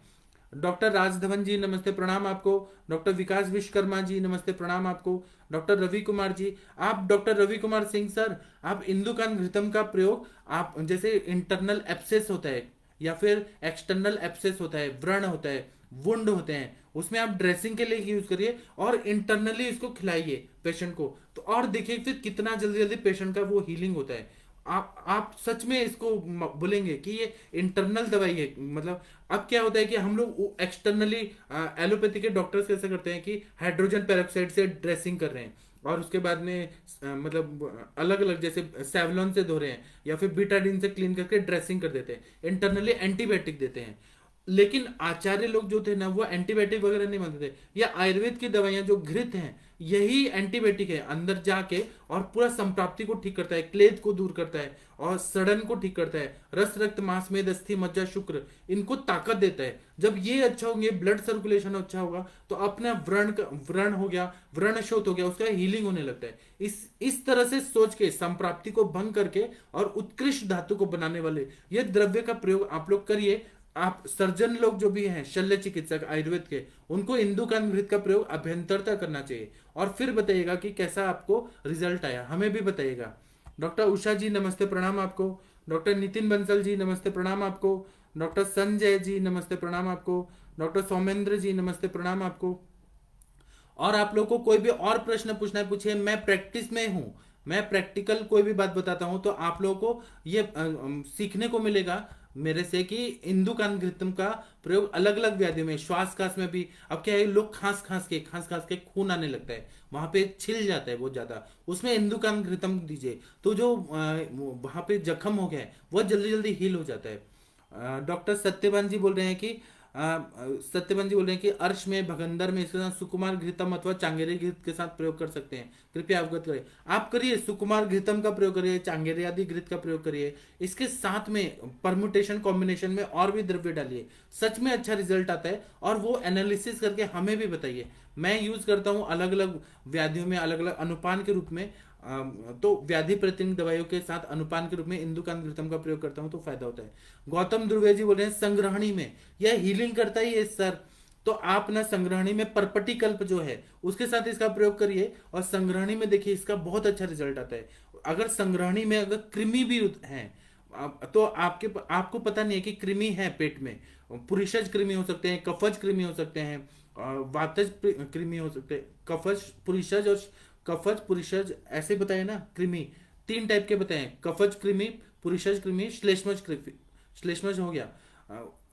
डॉक्टर राजधवन जी नमस्ते प्रणाम आपको। डॉक्टर विकास विश्वकर्मा जी नमस्ते प्रणाम आपको। डॉक्टर रवि कुमार जी, आप डॉक्टर रवि कुमार सिंह सर, आप इंदुकान घृतम का प्रयोग आप जैसे इंटरनल एब्सेस होता है या फिर एक्सटर्नल एब्सेस होता है, व्रण होता है, वुंड होते हैं, उसमें आप ड्रेसिंग के लिए यूज करिए और इंटरनली इसको खिलाइए पेशेंट को, तो और देखिए फिर कितना जल्दी जल्दी पेशेंट का वो हीलिंग होता है। आप सच में इसको बोलेंगे कि ये इंटरनल दवाई है, मतलब अब क्या होता है कि हम लोग एक्सटर्नली एलोपैथी के डॉक्टर्स कैसे करते हैं कि हाइड्रोजन पेरोक्साइड से ड्रेसिंग कर रहे हैं और उसके बाद में मतलब अलग अलग जैसे सेवलॉन से धो रहे हैं या फिर बीटाडीन से क्लीन करके ड्रेसिंग कर देते हैं, इंटरनली एंटीबायोटिक देते हैं। लेकिन आचार्य लोग जो थे ना वो एंटीबायोटिक वगैरह नहीं मानते थे, या आयुर्वेद की दवाइयां जो घृत हैं यही एंटीबायोटिक है, अंदर जाके और पूरा संप्राप्ति को ठीक करता है, क्लेद को दूर करता है और सड़न को ठीक करता है, रस रक्त मांस मेद अस्थि मज्जा शुक्र इनको ताकत देता है। जब ये अच्छा होंगे, ब्लड सर्कुलेशन अच्छा होगा तो अपना व्रण हो गया, व्रण शोथ हो गया, उसका हीलिंग होने लगता है। इस तरह से सोच के संप्राप्ति को भंग करके और उत्कृष्ट धातु को बनाने वाले ये द्रव्य का प्रयोग आप लोग करिए। आप सर्जन लोग जो भी हैं, शल्य चिकित्सक आयुर्वेद के, उनको इंदुकान घृत का प्रयोग अभ्यंतरता करना चाहिए और फिर बताइएगा कि कैसा आपको रिजल्ट आया, हमें भी बताइएगा। डॉक्टर उषा जी नमस्ते प्रणाम आपको। डॉक्टर नितिन बंसल जी नमस्ते प्रणाम आपको। डॉक्टर संजय जी नमस्ते प्रणाम आपको। डॉक्टर सौमेंद्र जी नमस्ते प्रणाम आपको। और आप लोग को कोई भी और प्रश्न पूछना है पूछिए, मैं प्रैक्टिस में हूं, मैं प्रैक्टिकल कोई भी बात बताता हूं तो आप लोगों को ये सीखने को मिलेगा मेरे से कि इंदुकान घृतम का प्रयोग अलग अलग व्याधियों में, श्वास खांस में भी। अब क्या है, लोग खांस खांस के खून आने लगता है, वहां पे छिल जाता है बहुत ज्यादा, उसमें इंदुकान घृतम दीजिए तो जो वहां पे जख्म हो गया है वो जल्दी जल्दी हील हो जाता है। डॉक्टर सत्यवान जी बोल रहे हैं कि सत्यवान जी बोल रहे हैं कि अर्श में, भगंदर में इसके साथ सुकुमार घृतम अथवा चांगेरी घृत के साथ प्रयोग कर सकते हैं, कृपया अवगत करें। आप करिए, सुकुमार घृतम का प्रयोग करिए, चांगेरी आदि घृत का प्रयोग करिए, इसके साथ में परमुटेशन कॉम्बिनेशन में और भी द्रव्य डालिए, सच में अच्छा रिजल्ट आता है। और वो एनालिसिस करके हमें भी बताइए। मैं यूज करता हूँ अलग अलग व्याधियों में अलग अलग अनुपान के रूप में, तो व्याधि प्रतिनिधि दवाइयों के साथ अनुपान के रूप में इंदुकान घृतम का प्रयोग करता हूं तो फायदा होता है। गौतम ध्रुवे जी बोल रहे हैं संग्रहणी में यह हीलिंग करता ही है सर, तो आप ना संग्रहणी में परपटी कल्प जो है उसके साथ इसका प्रयोग करिए और संग्रहणी में देखिए इसका बहुत अच्छा रिजल्ट आता है। अगर संग्रहणी में अगर कृमि भी है तो आपको पता नहीं है कि कृमि है पेट में, पुरुषज कृमि हो सकते हैं, कफज कृमि हो सकते हैं, वातज कृमि हो सकते हैं, कफज पुरुषज और कफज पुरुषज ऐसे बताए ना, कृमि तीन टाइप के बताए, कफज कृमि, पुरुषज कृमि, श्लेष्मज कृमि, श्लेष्मज हो गया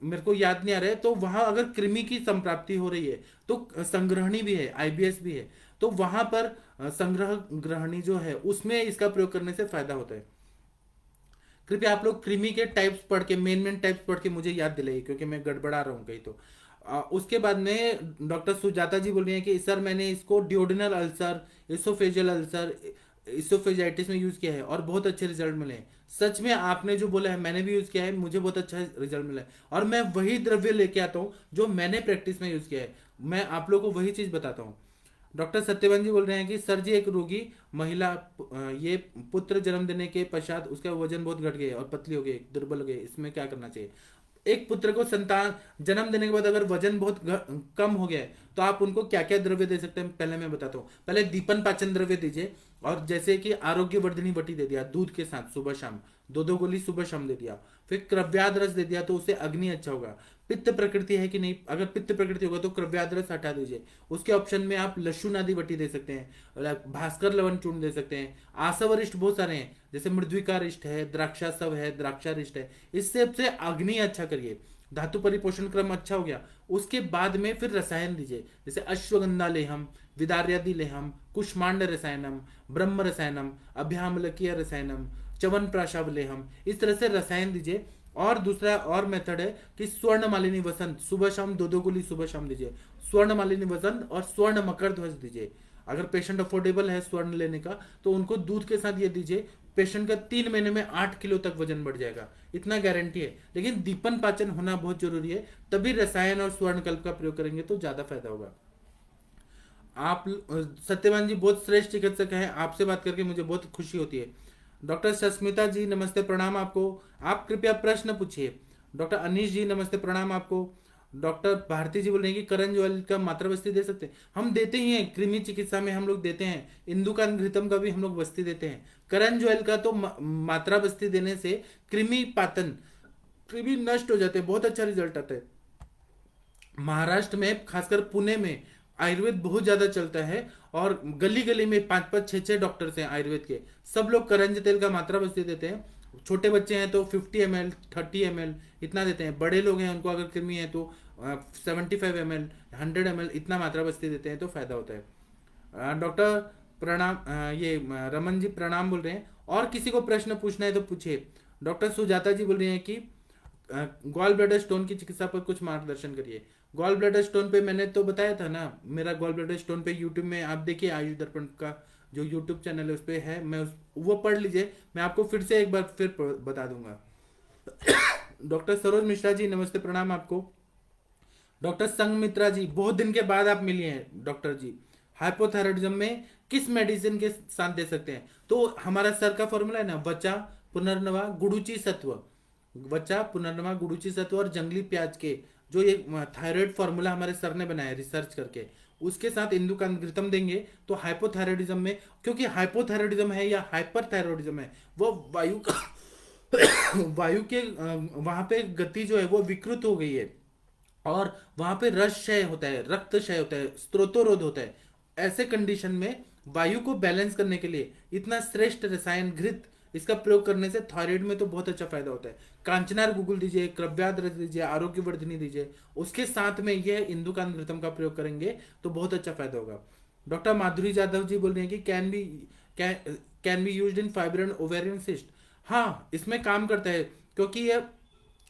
मेरे को याद नहीं आ रहा है। तो वहां अगर कृमि की संप्राप्ति हो रही है तो संग्रहणी भी है, आईबीएस भी है, तो वहां पर संग्रह ग्रहणी जो है उसमें इसका प्रयोग करने से फायदा होता है। कृपया आप लोग कृमि के टाइप्स पढ़ के, मेन टाइप्स पढ़ के मुझे याद दिलाइए क्योंकि मैं गड़बड़ा रहा हूँ कहीं तो। उसके बाद में डॉक्टर सुजाता जी बोल रही हैं कि सर मैंने इसको duodenal ulcer, oesophageal ulcer, oesophagitis में यूज किया है और बहुत अच्छे रिजल्ट मिले हैं। सच में आपने जो बोला है मैंने भी यूज किया है, मुझे बहुत अच्छा रिजल्ट मिला है और मैं वही द्रव्य लेके आता हूँ जो मैंने प्रैक्टिस में यूज किया है, मैं आप लोगों को वही चीज बताता हूँ। डॉक्टर सत्यवान जी बोल रहे हैं कि सर जी एक रोगी महिला ये पुत्र जन्म देने के पश्चात उसका वजन बहुत घट गया और पतली हो गई, दुर्बल हो गई, इसमें क्या करना चाहिए। एक पुत्र को संतान जन्म देने के बाद अगर वजन बहुत कम हो गया है तो आप उनको क्या क्या द्रव्य दे सकते हैं पहले मैं बताता हूँ। पहले दीपन पाचन द्रव्य दीजिए, और जैसे कि आरोग्य वर्धनी वटी दे दिया दूध के साथ सुबह शाम, दो गोली सुबह शाम दे दिया। फिर क्रव्याद रस दे दिया तो उससे अग्नि अच्छा होगा। पित्त प्रकृति है कि नहीं, अगर पित्त प्रकृति होगा तो क्रव्याद रस हटा दीजिए। उसके ऑप्शन में आप लहसुन आदि वटी दे सकते हैं, भास्कर लवण चूर्ण दे सकते हैं, आसवरिष्ट बहुत सारे हैं जैसे मृद्विकारिष्ट है, द्राक्षासव है, द्राक्षारिष्ट है, इससे सबसे अग्नि अच्छा करिए। धातु परिपोषण क्रम अच्छा हो गया, उसके बाद में फिर रसायन दीजिए जैसे अश्वगंधा लेहम, विदार्यादि लेहम, कुष्मांड रसायनम, ब्रह्म रसायनम, अभ्यामलकीय रसायनम, च्यवन प्राशावलेहम, इस तरह से रसायन दीजिए। और दूसरा और मेथड है कि स्वर्ण मालिनी वसंत सुबह शाम दो गोली सुबह शाम दीजिए, स्वर्ण मालिनी वसंत और स्वर्ण मकर ध्वज दीजिए। अगर पेशेंट अफोर्डेबल है स्वर्ण लेने का तो उनको दूध के साथ ये दीजिए, पेशेंट का 3 महीने में 8 किलो तक वजन बढ़ जाएगा, इतना गारंटी है। लेकिन दीपन पाचन होना बहुत जरूरी है, तभी रसायन और स्वर्ण कल्प का प्रयोग करेंगे तो ज्यादा फायदा होगा। आप सत्यवान जी बहुत श्रेष्ठ चिकित्सक हैं, आपसे बात करके मुझे बहुत खुशी होती है। डॉक्टर सस्मिता जी नमस्ते प्रणाम आपको, आप कृपया प्रश्न पूछिए। डॉक्टर अनीश जी नमस्ते प्रणाम आपको। डॉक्टर भारती जी बोल रहे हैं कि करण ज्वाल का मात्रा बस्ती दे सकते हैं, हम देते ही हैं, कृमि चिकित्सा में हम लोग देते हैं, इंदुकान घृतम का भी हम लोग बस्ती देते हैं। करण ज्वाल का तो मात्रा बस्ती देने से कृमि पातन, कृमि नष्ट हो जाते हैं, बहुत अच्छा रिजल्ट आता है। महाराष्ट्र में खासकर पुणे में आयुर्वेद बहुत ज्यादा चलता है, और गली गली में 5-5 6-6 डॉक्टर्स हैं आयुर्वेद के, सब लोग करंज तेल का मात्रा बस्ती देते हैं। छोटे बच्चे हैं तो 50 ml 30 ml इतना देते हैं, बड़े लोग हैं उनको अगर कृमि है तो 75 ml 100 ml इतना मात्रा बस्ती देते हैं तो फायदा होता है। डॉक्टर प्रणाम, ये रमन जी प्रणाम बोल रहे हैं, और किसी को प्रश्न पूछना है तो पूछिए। डॉक्टर सुजाता जी बोल रही हैं कि गॉल ब्लैडर स्टोन की चिकित्सा पर कुछ मार्गदर्शन करिए। गॉल ब्लैडर स्टोन पे मैंने तो बताया था ना, मेरा गॉल ब्लैडर स्टोन पे यूट्यूब में आप देखिए, आयुष दर्पण का जो यूट्यूब चैनल है उस पे है, वो पढ़ लीजिए, मैं आपको फिर से एक बार फिर बता दूंगा। डॉक्टर सरोज मिश्रा जी नमस्ते प्रणाम आपको। डॉक्टर संगमित्रा जी बहुत दिन के बाद आप मिली हैं डॉक्टर जी, हाइपोथायराइडिज्म में किस मेडिसिन के साथ दे सकते हैं? तो हमारा सर का फॉर्मूला है ना, वचा पुनर्नवा गुडुची सत्व, वचा पुनर्नवा गुडुची सत्व और जंगली प्याज के, जो ये थायराइड फॉर्मूला हमारे सर ने बनाया रिसर्च करके, उसके साथ इंदुकांग्रितम देंगे तो हाइपोथायराइडिज्म में, क्योंकि हाइपोथायराइडिज्म है या हाइपरथायराइडिज्म है, वो वायु का वायु के वहां पे गति जो है वो विकृत हो गई है, और वहां पे रस क्षय होता है, रक्त क्षय होता है, स्त्रोतोरोध होता है। ऐसे कंडीशन में वायु को बैलेंस करने के लिए इतना श्रेष्ठ रसायन घृत, इसका प्रयोग करने से थायराइड में तो बहुत अच्छा फायदा होता है। कांचनार गुगुल दीजिए, क्रव्याद्र दीजिए, आरोग्य वर्धिनी दीजिए, उसके साथ में यह इंदुकान घृतम का प्रयोग करेंगे तो बहुत अच्छा फायदा होगा। डॉक्टर माधुरी जाधव जी बोल रहे हैं कि can be used in fibroid ovarian cyst. हाँ, इसमें काम करता है, क्योंकि यह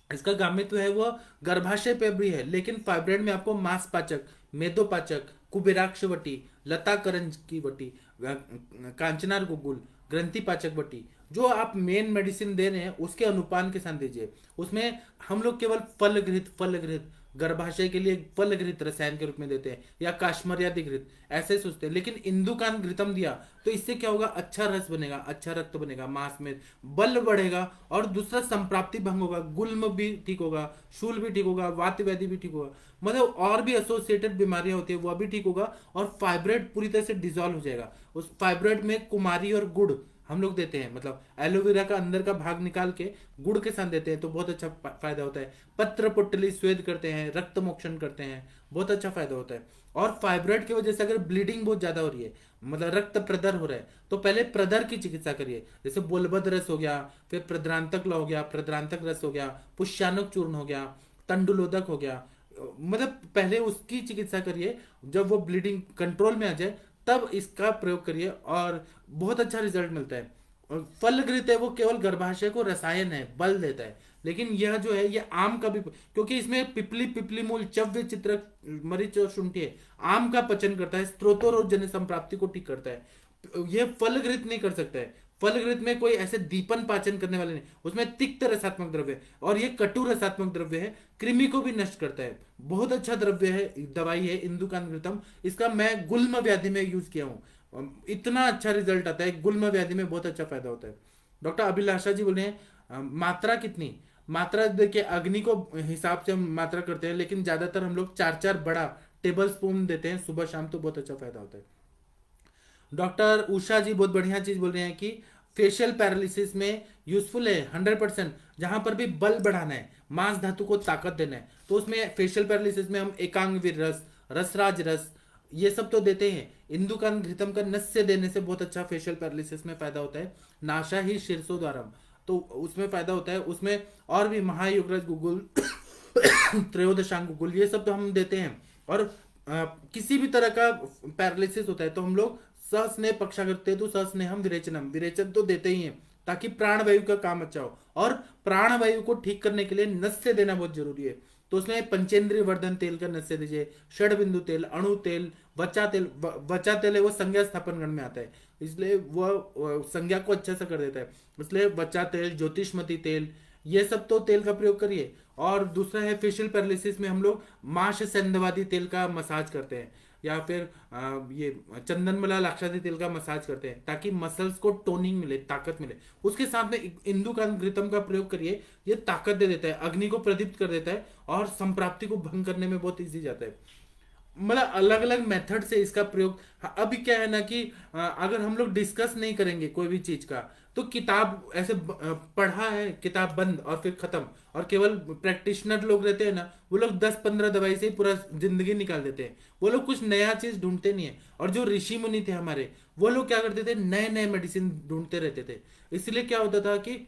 इसका गामित्व है वो गर्भाशय पे भी है, लेकिन फाइब्रॉइड में आपको मांस पाचक, मेदोपाचक, कुबेराक्ष वटी, लता करंज की वटी, कांचनार गुगुल, ग्रंथि पाचक वटी, जो आप मेन मेडिसिन दे रहे हैं उसके अनुपान के साथ दीजिए। उसमें हम लोग केवल फल घृत गर्भाशय के लिए फल घृत रसायन के रूप में देते हैं, या काश्मर्यादि घृत ऐसे सोचते हैं, लेकिन इंदुकान घृतम दिया तो इससे क्या होगा, अच्छा रस बनेगा, अच्छा रक्त बनेगा, मांस में बल बढ़ेगा, और दूसरा संप्राप्ति भंग होगा, गुल्म भी ठीक होगा, शूल भी ठीक होगा, वात व्याधि भी ठीक होगा, मतलब और भी एसोसिएटेड बीमारियां होती है वह भी ठीक होगा, और फाइब्रॉइड पूरी तरह से डिजोल्व हो जाएगा। उस फाइब्रॉइड में कुमारी और गुड़ हम लोग देते हैं, मतलब एलोवेरा का अंदर का भाग निकाल के गुड़ के साथ देते हैं तो बहुत अच्छा फायदा होता है। पत्र पुटली स्वेद करते हैं, रक्त मोक्षण करते हैं, बहुत अच्छा फायदा होता है। और फाइब्रॉइड की वजह से अगर ब्लीडिंग बहुत ज्यादा हो रही है, मतलब रक्त प्रदर हो रहा है, तो पहले प्रदर की चिकित्सा करिए, जैसे बोलबद रस हो गया, फिर प्रद्रांतक हो गया, प्रद्रांतक रस हो गया, पुष्यानक चूर्ण हो गया, तंडुलोदक हो गया, मतलब पहले उसकी चिकित्सा करिए, जब वो ब्लीडिंग कंट्रोल में आ जाए तब इसका प्रयोग करिए, और बहुत अच्छा रिजल्ट मिलता है। और फल घृत है वो केवल गर्भाशय को रसायन है, बल देता है, लेकिन यह जो है ये आम का भी, क्योंकि इसमें पिपली पिपली मूल चव्य चित्र मरीच और शुंठी है, आम का पचन करता है, स्त्रोतोरोध जन्य संप्राप्ति को ठीक करता है, ये फल घृत नहीं कर सकता है। फल घृत में कोई ऐसे दीपन पाचन करने वाले नहीं, उसमें तिक्त रसात्मक द्रव्य है, और ये कटु रसात्मक द्रव्य है, कृमि को भी नष्ट करता है, बहुत अच्छा द्रव्य है, दवाई है इंदुकान घृतम। इसका मैं गुल्म व्याधि में यूज किया हूँ, इतना अच्छा रिजल्ट आता है, गुल्म व्याधि में बहुत अच्छा फायदा होता है। डॉक्टर अभिलाषा जी बोले हैं मात्रा कितनी? मात्रा देखिए अग्नि को हिसाब से हम मात्रा करते हैं, लेकिन ज्यादातर हम लोग 4-4 बड़ा टेबल स्पून देते हैं सुबह शाम, तो बहुत अच्छा फायदा होता है। डॉक्टर उषा जी बहुत बढ़िया चीज बोल रहे हैं कि फेशियल पैरालिसिस में यूजफुल है 100%, जहां पर भी बल बढ़ाना है, मांस धातु को ताकत देना है, तो उसमें फेशियल पैरालिसिस में हम एकांग वीर रस, रसराज रस, ये सब तो देते हैं। इंदुकान घृतम का नस्य देने से बहुत अच्छा फेशियल पैरालिसिस में फायदा होता है। नाशा ही शीर्षो द्वारम, तो उसमें फायदा होता है। उसमें और भी महायुगराज गुगुल त्रयोदशांग गुगुल, ये सब तो हम देते हैं। और किसी भी तरह का पैरालिसिस होता है तो हम लोग सहस्नेह पक्षा करते हैं, तो सहस्नेह हम विरेचनम, विरेचन तो देते ही हैं ताकि प्राणवायु का काम अच्छा हो, और प्राणवायु को ठीक करने के लिए नस्य देना बहुत जरूरी है। तो उसमें पंचेंद्रिय वर्धन तेल का नस्य दीजिए, षड बिंदु तेल, अणु तेल, वचा तेल, वचा तेल है वो संज्ञा स्थापन गण में आता है, इसलिए वह संज्ञा को अच्छा से कर देता है, इसलिए वचा तेल, ज्योतिषमती तेल, ये सब तो तेल का प्रयोग करिए। और दूसरा है फेशियल पैरालिसिस में हम लोग माश सेंधवादी तेल का मसाज करते हैं, या फिर ये चंदनमला लाक्षादी तेल का मसाज करते हैं ताकि मसल्स को टोनिंग मिले, ताकत मिले। उसके साथ में इंदुकांत घृतम का प्रयोग करिए, ये ताकत दे देता है, अग्नि को प्रदीप्त कर देता है और संप्राप्ति को भंग करने में बहुत ईजी जाता है। मतलब अलग अलग मेथड से इसका प्रयोग। हाँ, अभी क्या है ना कि अगर हम लोग डिस्कस नहीं करेंगे कोई भी चीज का, तो किताब ऐसे पढ़ा है, किताब बंद और फिर खत्म। और केवल प्रैक्टिशनर लोग रहते हैं ना, वो लोग 10-15 दवाई से ही पूरा जिंदगी निकाल देते हैं। वो लोग कुछ नया चीज ढूंढते नहीं है। और जो ऋषि मुनि थे हमारे, वो लोग क्या करते थे, नए नए मेडिसिन ढूंढते रहते थे। इसलिए क्या होता था कि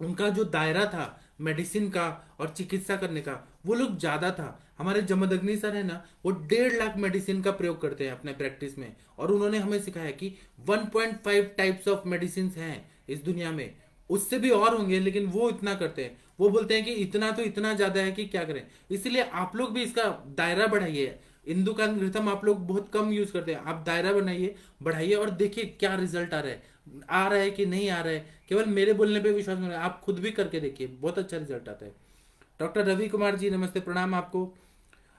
उनका जो दायरा था मेडिसिन का और चिकित्सा करने का, वो लोग ज्यादा था। हमारे जमदग्नि सर है ना, वो 1.5 लाख मेडिसिन का प्रयोग करते हैं अपने प्रैक्टिस में। और उन्होंने हमें सिखाया कि 1.5 टाइप्स ऑफ मेडिसिन हैं इस दुनिया में। उससे भी और होंगे, लेकिन वो इतना करते हैं। वो बोलते हैं कि इतना तो इतना ज्यादा है कि क्या करें। इसलिए आप लोग भी इसका दायरा बढ़ाइए। इंदुकांत घृतम आप लोग बहुत कम यूज करते हैं, आप दायरा बनाइए, बढ़ाइए और देखिए क्या रिजल्ट आ रहा है कि नहीं आ रहा है। केवल मेरे बोलने पे विश्वास नहीं, आप खुद भी करके देखिए, बहुत अच्छा रिजल्ट आता है। डॉक्टर रवि कुमार जी नमस्ते, प्रणाम आपको।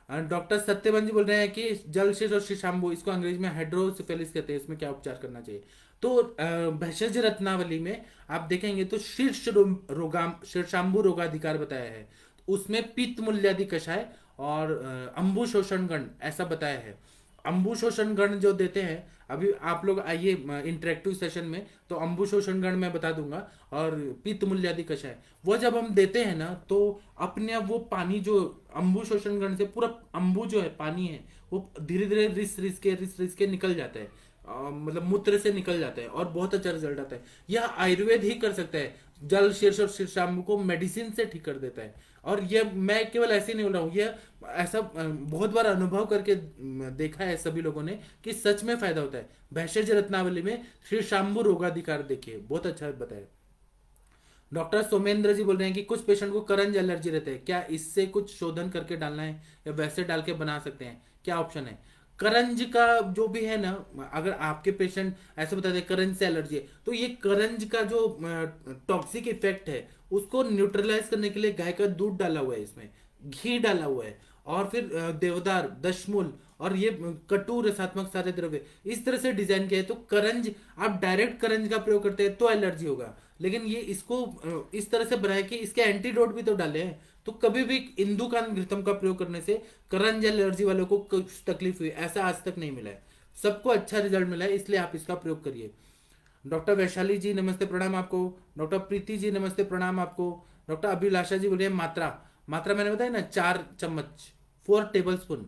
डॉक्टर सत्यवन जी बोल रहे हैं कि जलशिष और शीशाम्बु, इसको अंग्रेजी में हाइड्रोसिफेलिस कहते हैं, इसमें क्या उपचार करना चाहिए। तो भेषज रत्नावली में आप देखेंगे तो शीर्षाम्बु रोगाधिकार बताया है। उसमें पित्त मूल्यादि कषाय और अंबु शोषण गण ऐसा बताया है। अंबु शोषण गण जो देते हैं, अभी आप लोग आइए इंटरेक्टिव सेशन में, तो अंबु शोषण गण मैं बता दूंगा। और पित्त मूल्यादि कषाय वो जब हम देते हैं ना, तो अपने आप वो पानी जो अंबु शोषण गण से पूरा अंबु जो है पानी है, वो धीरे धीरे रिस रिस के निकल जाता है। मतलब मूत्र से निकल जाता है और बहुत अच्छा रिजल्ट आता है। यह आयुर्वेद ही कर सकता है। जल शीर्ष और शीर्षाम्बु को मेडिसिन से ठीक कर देता है। और ये मैं केवल ऐसे ही नहीं बोल रहा हूँ, ये ऐसा बहुत बार अनुभव करके देखा है सभी लोगों ने कि सच में फायदा होता है। भेषज रत्नावली में शीर्षाम्बु रोगाधिकार देखिए, बहुत अच्छा बताया। डॉक्टर सोमेंद्र जी बोल रहे हैं कि कुछ पेशेंट को करंज एलर्जी रहते हैं, क्या इससे कुछ शोधन करके डालना है या वैसे डाल के बना सकते हैं, क्या ऑप्शन है। करंज का जो भी है ना, अगर आपके पेशेंट ऐसे बताते हैं करंज से एलर्जी है, तो ये करंज का जो टॉक्सिक इफेक्ट है उसको न्यूट्रलाइज करने के लिए गाय का दूध डाला हुआ है, इसमें घी डाला हुआ है, और फिर देवदार, दशमूल और ये कटु रसात्मक सारे द्रव्य इस तरह से डिजाइन किया है। तो करंज, आप डायरेक्ट करंज का प्रयोग करते हैं तो एलर्जी होगा, लेकिन ये इसको इस तरह से बनाया कि इसके एंटीडोट भी तो डाले हैं। तो कभी भी इंदुकांत घृतम का प्रयोग करने से करंज एलर्जी वालों को कुछ तकलीफ हुई ऐसा आज तक नहीं मिला है। सबको अच्छा रिजल्ट मिला है, इसलिए आप इसका प्रयोग करिए। डॉक्टर वैशाली जी नमस्ते, प्रणाम आपको। डॉक्टर प्रीति जी नमस्ते, प्रणाम आपको। डॉक्टर अभिलाषा जी बोलिए मात्रा, मात्रा मैंने बताया ना 4 चम्मच, 4 टेबल स्पून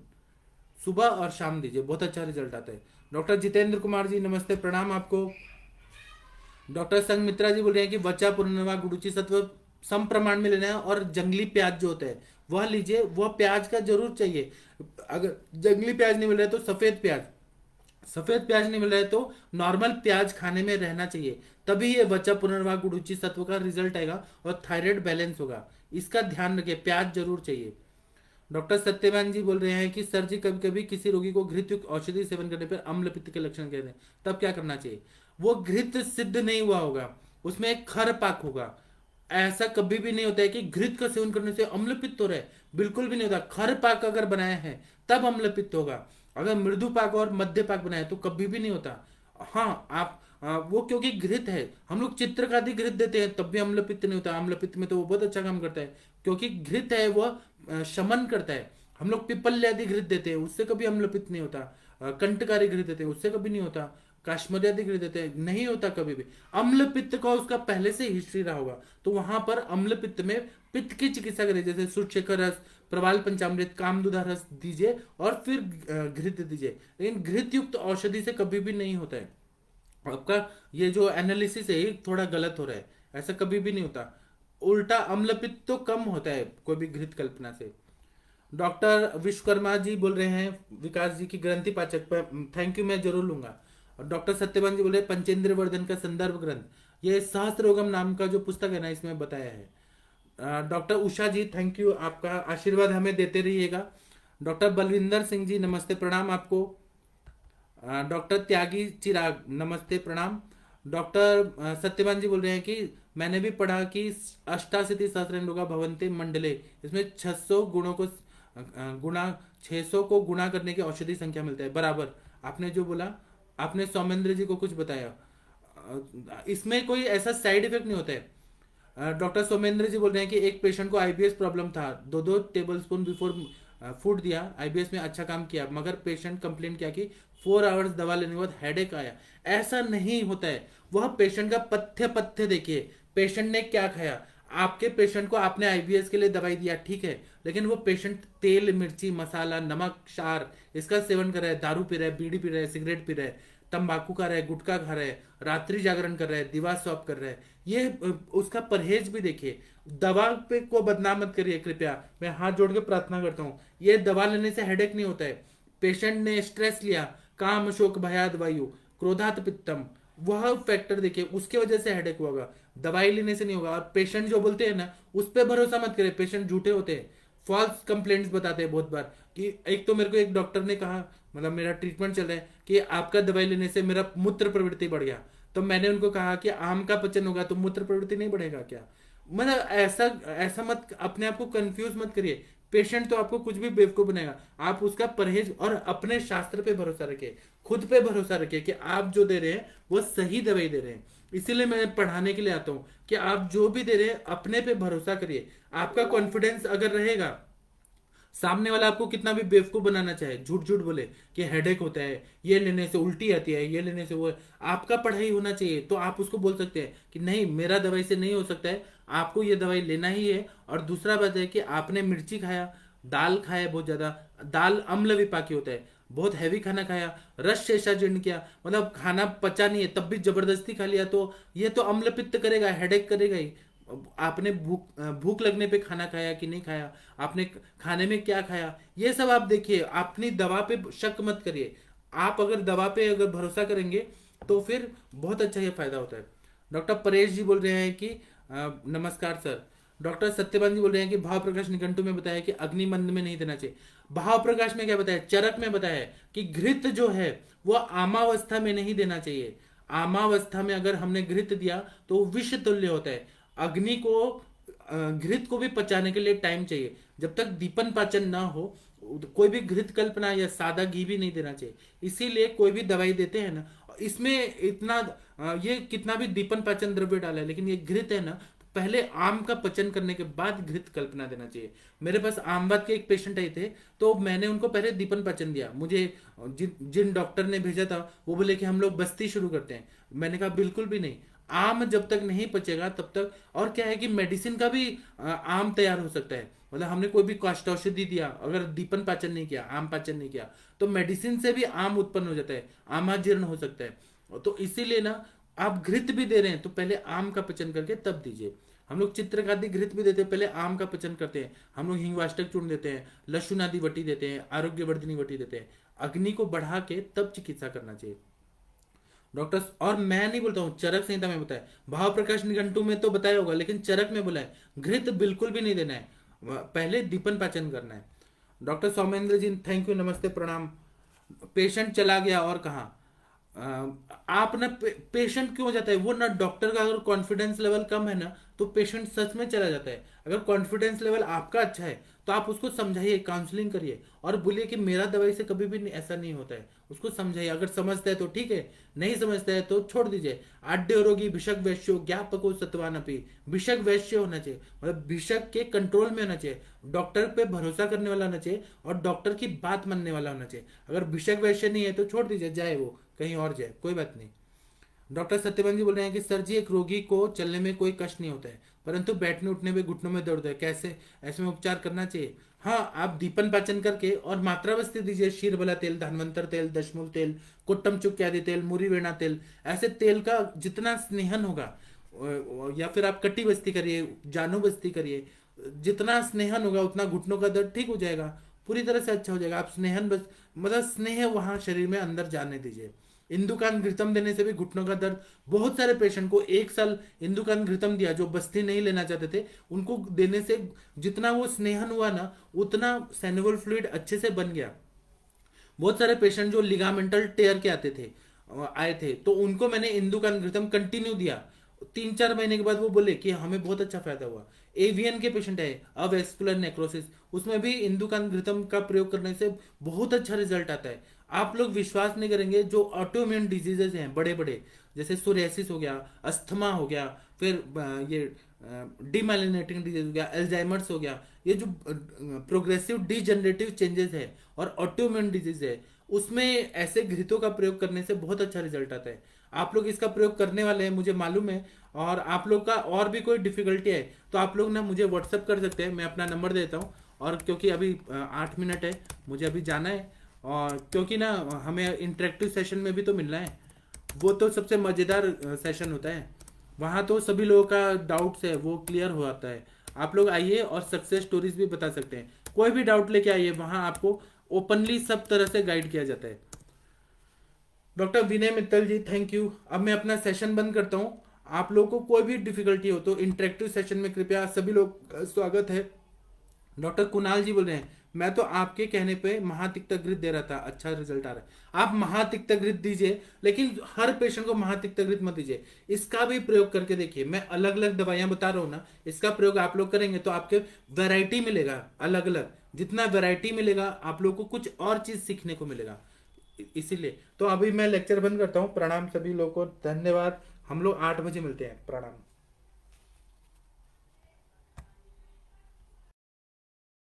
सुबह और शाम दीजिए, बहुत अच्छा रिजल्ट आता है। डॉक्टर जितेंद्र कुमार जी नमस्ते, प्रणाम आपको। डॉक्टर संगमित्रा जी बोल रहे हैं कि वचा पूर्णवा गुरुचि सत्व सम प्रमाण में लेना है, और जंगली प्याज जो होता है वह लीजिए, वह प्याज का जरूर चाहिए। अगर जंगली प्याज नहीं मिल रहा है तो सफेद प्याज, सफेद प्याज नहीं मिल रहा है तो नॉर्मल प्याज खाने में रहना चाहिए, तभी ये वचा पुनर्वाह गुरुचि सत्व का रिजल्ट आएगा और थायराइड बैलेंस होगा। इसका ध्यान रखिए, प्याज जरूर चाहिए। डॉक्टर सत्यवान जी बोल रहे हैं कि सर जी कभी कभी किसी रोगी को घृत युक्त औषधि सेवन करने पर अम्ल पित्त के लक्षण कहते हैं, तब क्या करना चाहिए। वो घृत सिद्ध नहीं हुआ होगा, उसमें एक खर पाक होगा। ऐसा कभी भी नहीं होता है कि घृत का सेवन करने से अम्ल पित्त हो रहा है, बिल्कुल भी नहीं होता। खर पाक अगर बनाया है तब अम्ल पित्त होगा। अगर मृदु पाक और मध्य पाक बनाया तो कभी भी नहीं होता। हाँ, आप वो क्योंकि घृत है, हम लोग चित्रकादि घृत देते हैं तब भी अम्ल पित्त नहीं होता। अम्ल पित्त में तो वो बहुत अच्छा काम करता है, क्योंकि घृत है वह शमन करता है। हम लोग पिपल आदि घृत देते हैं, उससे कभी अम्ल पित्त नहीं होता। कंटकारी घृत देते हैं, उससे कभी नहीं होता। काश्मीरी आदि घृत देते हैं, नहीं होता कभी भी। अम्ल पित्त का उसका पहले से हिस्ट्री रहा होगा, तो वहां पर अम्ल पित्त में पित्त की चिकित्सा करें, जैसे सूर्यशेखर रस, प्रवाल पंचामृत, कामदुधा रस दीजिए और फिर घृत दीजिए। लेकिन घृत युक्त औषधि से कभी भी नहीं होता है। आपका ये जो एनालिसिस है ये थोड़ा गलत हो रहा है, ऐसा कभी भी नहीं होता। उल्टा अम्ल पित्त तो कम होता है कोई भी घृत कल्पना से। डॉक्टर विश्वकर्मा जी बोल रहे हैं विकास जी की ग्रंथि पाचक पर, थैंक यू, मैं जरूर लूंगा। और डॉक्टर सत्यवान जी बोल रहे हैं पंचेंद्र वर्धन का संदर्भ ग्रंथ, ये सहस्त्रयोगम नाम का जो पुस्तक है ना, इसमें बताया है। Doctor Usha ji thank you, आपका आशीर्वाद हमें देते रहिएगा। डॉक्टर बलविंदर सिंह जी नमस्ते, प्रणाम आपको। डॉक्टर त्यागी चिराग नमस्ते, प्रणाम। डॉक्टर सत्यवान जी बोल रहे हैं कि मैंने भी पढ़ा कि अष्टाशीति सहस्रेंद्रोगा भवन्ते मंडले, इसमें 600 गुणों को गुणा 600 को गुणा करने की औषधि संख्या मिलता है बराबर। आपने जो बोला, आपने सौमेंद्र जी को कुछ बताया, इसमें कोई ऐसा साइड इफेक्ट नहीं होता है। डॉक्टर सोमेंद्र जी बोल रहे हैं कि एक पेशेंट को आईबीएस प्रॉब्लम था, 2-2 टेबल स्पून बिफोर फूड दिया, आईबीएस में अच्छा काम किया, मगर पेशेंट कंप्लेन किया कि 4 आवर्स दवा लेने के बाद हेडेक आया। ऐसा नहीं होता है। वह पेशेंट का पथ्य पथ्य देखिए, पेशेंट ने क्या खाया। आपके पेशेंट को आपने आईबीएस के लिए दवाई दिया, ठीक है, लेकिन वो पेशेंट तेल मिर्ची मसाला नमक क्षार इसका सेवन कर रहा है, दारू पी रहा है, बीड़ी पी रहा है, सिगरेट पी रहा है, तंबाकू खा रहा है, गुटखा खा रहा है, रात्रि जागरण कर रहा है, दीवार सॉप कर रहा है, ये उसका परहेज भी देखिए। दवा पे को बदनाम मत करिए कृपया, मैं हाथ जोड़ के प्रार्थना करता हूँ। ये दवा लेने से हेडेक नहीं होता है। पेशेंट ने स्ट्रेस लिया, काम शोक भयाद वायु क्रोधात पित्तम, वह फैक्टर देखिए, उसके वजह से हेडेक होगा, दवाई लेने से नहीं होगा। और पेशेंट जो बोलते हैं ना, उस पर भरोसा मत करें, पेशेंट झूठे होते हैं, फॉल्स कंप्लेंट्स बताते हैं बहुत बार। कि एक तो मेरे को एक डॉक्टर ने कहा, मतलब मेरा ट्रीटमेंट चल रहा है, कि आपका दवाई लेने से मेरा मूत्र प्रवृत्ति बढ़ गया। तो मैंने उनको कहा कि आम का पचन होगा तो मूत्र प्रवृत्ति नहीं बढ़ेगा क्या? मतलब ऐसा ऐसा मत, अपने आप को कंफ्यूज मत करिए। पेशेंट तो आपको कुछ भी बेवकूफ बनाएगा, आप उसका परहेज और अपने शास्त्र पे भरोसा रखिए, खुद पे भरोसा रखिए कि आप जो दे रहे हैं वो सही दवाई दे रहे हैं। इसीलिए मैं पढ़ाने के लिए आता हूँ कि आप जो भी दे रहे हैं अपने पे भरोसा करिए। आपका कॉन्फिडेंस अगर रहेगा, सामने वाला आपको कितना भी बेवकूफ बनाना चाहे, झूठ झूठ बोले कि हेडेक होता है, ये लेने से उल्टी आती है, ये लेने से वो, आपका पढ़ाई होना चाहिए, तो आप उसको बोल सकते हैं कि नहीं मेरा दवाई से नहीं हो सकता है, आपको ये दवाई लेना ही है। और दूसरा बात है कि आपने मिर्ची खाया, दाल खाया, बहुत ज्यादा दाल अम्ल विपाकी होता है, बहुत हैवी खाना खाया, रस शेषा जीर्ण किया, मतलब खाना पचा नहीं है तब भी जबरदस्ती खा लिया, तो ये तो अम्ल पित्त करेगा, हेडेक करेगा ही। आपने भूख भूख लगने पे खाना खाया कि नहीं खाया, आपने खाने में क्या खाया, ये सब आप देखिए। अपनी दवा पे शक मत करिए। आप अगर दवा पे अगर भरोसा करेंगे तो फिर बहुत अच्छा ये फायदा होता है। डॉक्टर परेश जी बोल रहे हैं कि नमस्कार सर। डॉक्टर सत्यवान जी बोल रहे हैं कि भाव प्रकाश निघंटु में बताया कि अग्निमंद में नहीं देना चाहिए। भाव प्रकाश में क्या बताया, चरक में बताया है कि घृत जो है वो आमावस्था में नहीं देना चाहिए। आमावस्था में अगर हमने घृत दिया तो विष तुल्य होता है। अग्नि को घृत को भी पचाने के लिए टाइम चाहिए। जब तक दीपन पाचन ना हो, कोई भी घृत कल्पना या सादा घी भी नहीं देना चाहिए। इसीलिए कोई भी दवाई देते हैं ना, इसमें इतना ये कितना भी दीपन पाचन द्रव्य डाला है, लेकिन ये घृत है ना, पहले आम का पचन करने के बाद घृत कल्पना देना चाहिए। मेरे पास आमवाद के एक पेशेंट आए थे, तो मैंने उनको पहले दीपन पाचन दिया। मुझे जिन डॉक्टर ने भेजा था वो बोले कि हम लोग बस्ती शुरू करते हैं। मैंने कहा बिल्कुल भी नहीं, आम जब तक नहीं पचेगा तब तक। और क्या है कि मेडिसिन का भी आम तैयार हो सकता है। मतलब हमने कोई भी काष्ठौषधि दिया, अगर दीपन पाचन नहीं किया, आम पाचन नहीं किया, तो मेडिसिन से भी आम उत्पन्न हो जाता है, आमाजीर्ण हो सकता है। तो इसीलिए ना, आप घृत भी दे रहे हैं तो पहले आम का पचन करके तब दीजिए। हम लोग चित्रकादि घृत भी देते हैं, पहले आम का पचन करते हैं। हम लोग हिंगवाष्टक चूर्ण देते हैं, लहसुन आदि वटी देते हैं, आरोग्यवर्धिनी वटी देते हैं। अग्नि को बढ़ा के तब चिकित्सा करना चाहिए डॉक्टर। और मैं नहीं बोलता हूँ, चरक संहिता में बताया, भाव प्रकाश निघंटु में तो बताया होगा, लेकिन चरक में बोला है घृत बिल्कुल भी नहीं देना है, पहले दीपन पाचन करना है। Doctor Soumendra ji thank you, नमस्ते प्रणाम। पेशेंट चला गया और कहा, आप ना पेशेंट क्यों हो जाता है वो ना, डॉक्टर का अगर कॉन्फिडेंस लेवल कम है ना तो पेशेंट सच में चला जाता है। अगर कॉन्फिडेंस लेवल आपका अच्छा है तो आप उसको समझाइए, काउंसलिंग करिए और बोलिए कि मेरा दवाई से कभी भी ऐसा नहीं होता है। उसको समझाइए, अगर समझता है तो ठीक है, नहीं समझता है तो छोड़ दीजिए। आड्य रोगी भिषक वैश्यो ज्ञापको सत्वानपि, भिषक वैश्य होना चाहिए, मतलब भिषक के कंट्रोल में होना चाहिए, डॉक्टर पे भरोसा करने वाला होना चाहिए और डॉक्टर की बात मानने वाला होना चाहिए। अगर भिषक वैश्य नहीं है तो छोड़ दीजिए, जाए वो कहीं और जाए, कोई बात नहीं। डॉक्टर सत्यवान जी बोल रहे हैं कि सर जी एक रोगी को चलने में कोई कष्ट नहीं होता है, परंतु बैठने उठने में घुटनों में दर्द है, कैसे ऐसे में उपचार करना चाहिए? हाँ, आप दीपन पाचन करके और मात्रावस्थित दीजिए, शीरबला तेल, धन्वंतर तेल, दशमूल तेल, कुट्टम चुक्की आदि तेल, मुरी वेणा तेल, ऐसे तेल का जितना स्नेहन होगा, या फिर आप कटी बस्ती करिए, जानू बस्ती करिए, जितना स्नेहन होगा उतना घुटनों का दर्द ठीक हो जाएगा, पूरी तरह से अच्छा हो जाएगा। आप स्नेहन बस, मतलब स्नेह वहां शरीर में अंदर जाने दीजिए। इंदुकान घृतम देने से भी घुटनों का दर्द, बहुत सारे पेशेंट को 1 साल इंदुकान घृतम दिया जो बस्ती नहीं लेना चाहते थे, उनको देने से जितना वो स्नेहन हुआ ना, उतना सैनिवल फ्लूइड अच्छे से बन गया। बहुत सारे पेशेंट जो लिगामेंटल टेयर के आए थे तो उनको मैंने इंदुकान घृतम कंटिन्यू दिया। 3-4 महीने के बाद वो बोले कि हमें बहुत अच्छा फायदा हुआ। एवियन के पेशेंट है, अवेस्कुलर नेक्रोसिस, उसमें भी इंदुकान घृतम का प्रयोग करने से बहुत अच्छा रिजल्ट आता है। आप लोग विश्वास नहीं करेंगे, जो ऑटोइम्यून डिजीजेज हैं बड़े बड़े, जैसे सोरियासिस हो गया, अस्थमा हो गया, फिर ये डीमाइलिनेटिंग डिजीज हो गया, एल्जाइमर्स हो गया, ये जो प्रोग्रेसिव डीजनरेटिव चेंजेस है और ऑटोइम्यून डिजीज है, उसमें ऐसे घृतों का प्रयोग करने से बहुत अच्छा रिजल्ट आता है। आप लोग इसका प्रयोग करने वाले हैं, मुझे मालूम है। और आप लोग का और भी कोई डिफिकल्टी है तो आप लोग ना मुझे व्हाट्सअप कर सकते हैं, मैं अपना नंबर देता हूँ। और क्योंकि अभी 8 मिनट है, मुझे अभी जाना है, और क्योंकि ना हमें इंटरेक्टिव सेशन में भी तो मिलना है, वो तो सबसे मज़ेदार सेशन होता है, वहाँ तो सभी लोगों का डाउट्स है वो क्लियर हो जाता है। आप लोग आइए और सक्सेस स्टोरीज भी बता सकते हैं, कोई भी डाउट लेके आइए, वहाँ आपको ओपनली सब तरह से गाइड किया जाता है। Doctor Vinay Mittal ji, thank you. अब मैं अपना सेशन बंद करता हूँ। आप लोगों को कोई भी डिफिकल्टी हो तो इंटरेक्टिव सेशन में कृपया सभी लोग का स्वागत है। डॉक्टर कुणाल जी बोल रहे हैं, मैं तो आपके कहने पे महातिक्तघृत दे रहा था, अच्छा रिजल्ट आ रहा है। आप महातिक्तघृत दीजिए, लेकिन हर पेशेंट को महातिक्तघृत मत दीजिए, इसका भी प्रयोग करके देखिए। मैं अलग अलग दवाइयां बता रहा हूँ ना, इसका प्रयोग आप लोग करेंगे तो आपके वैरायटी मिलेगा अलग अलग। जितना वैरायटी मिलेगा आप लोग को कुछ और चीज सीखने को मिलेगा। इसीलिए तो अभी मैं लेक्चर बंद करता हूँ। प्रणाम सभी लोगों को, धन्यवाद। हम लोग 8 बजे मिलते हैं। प्रणाम।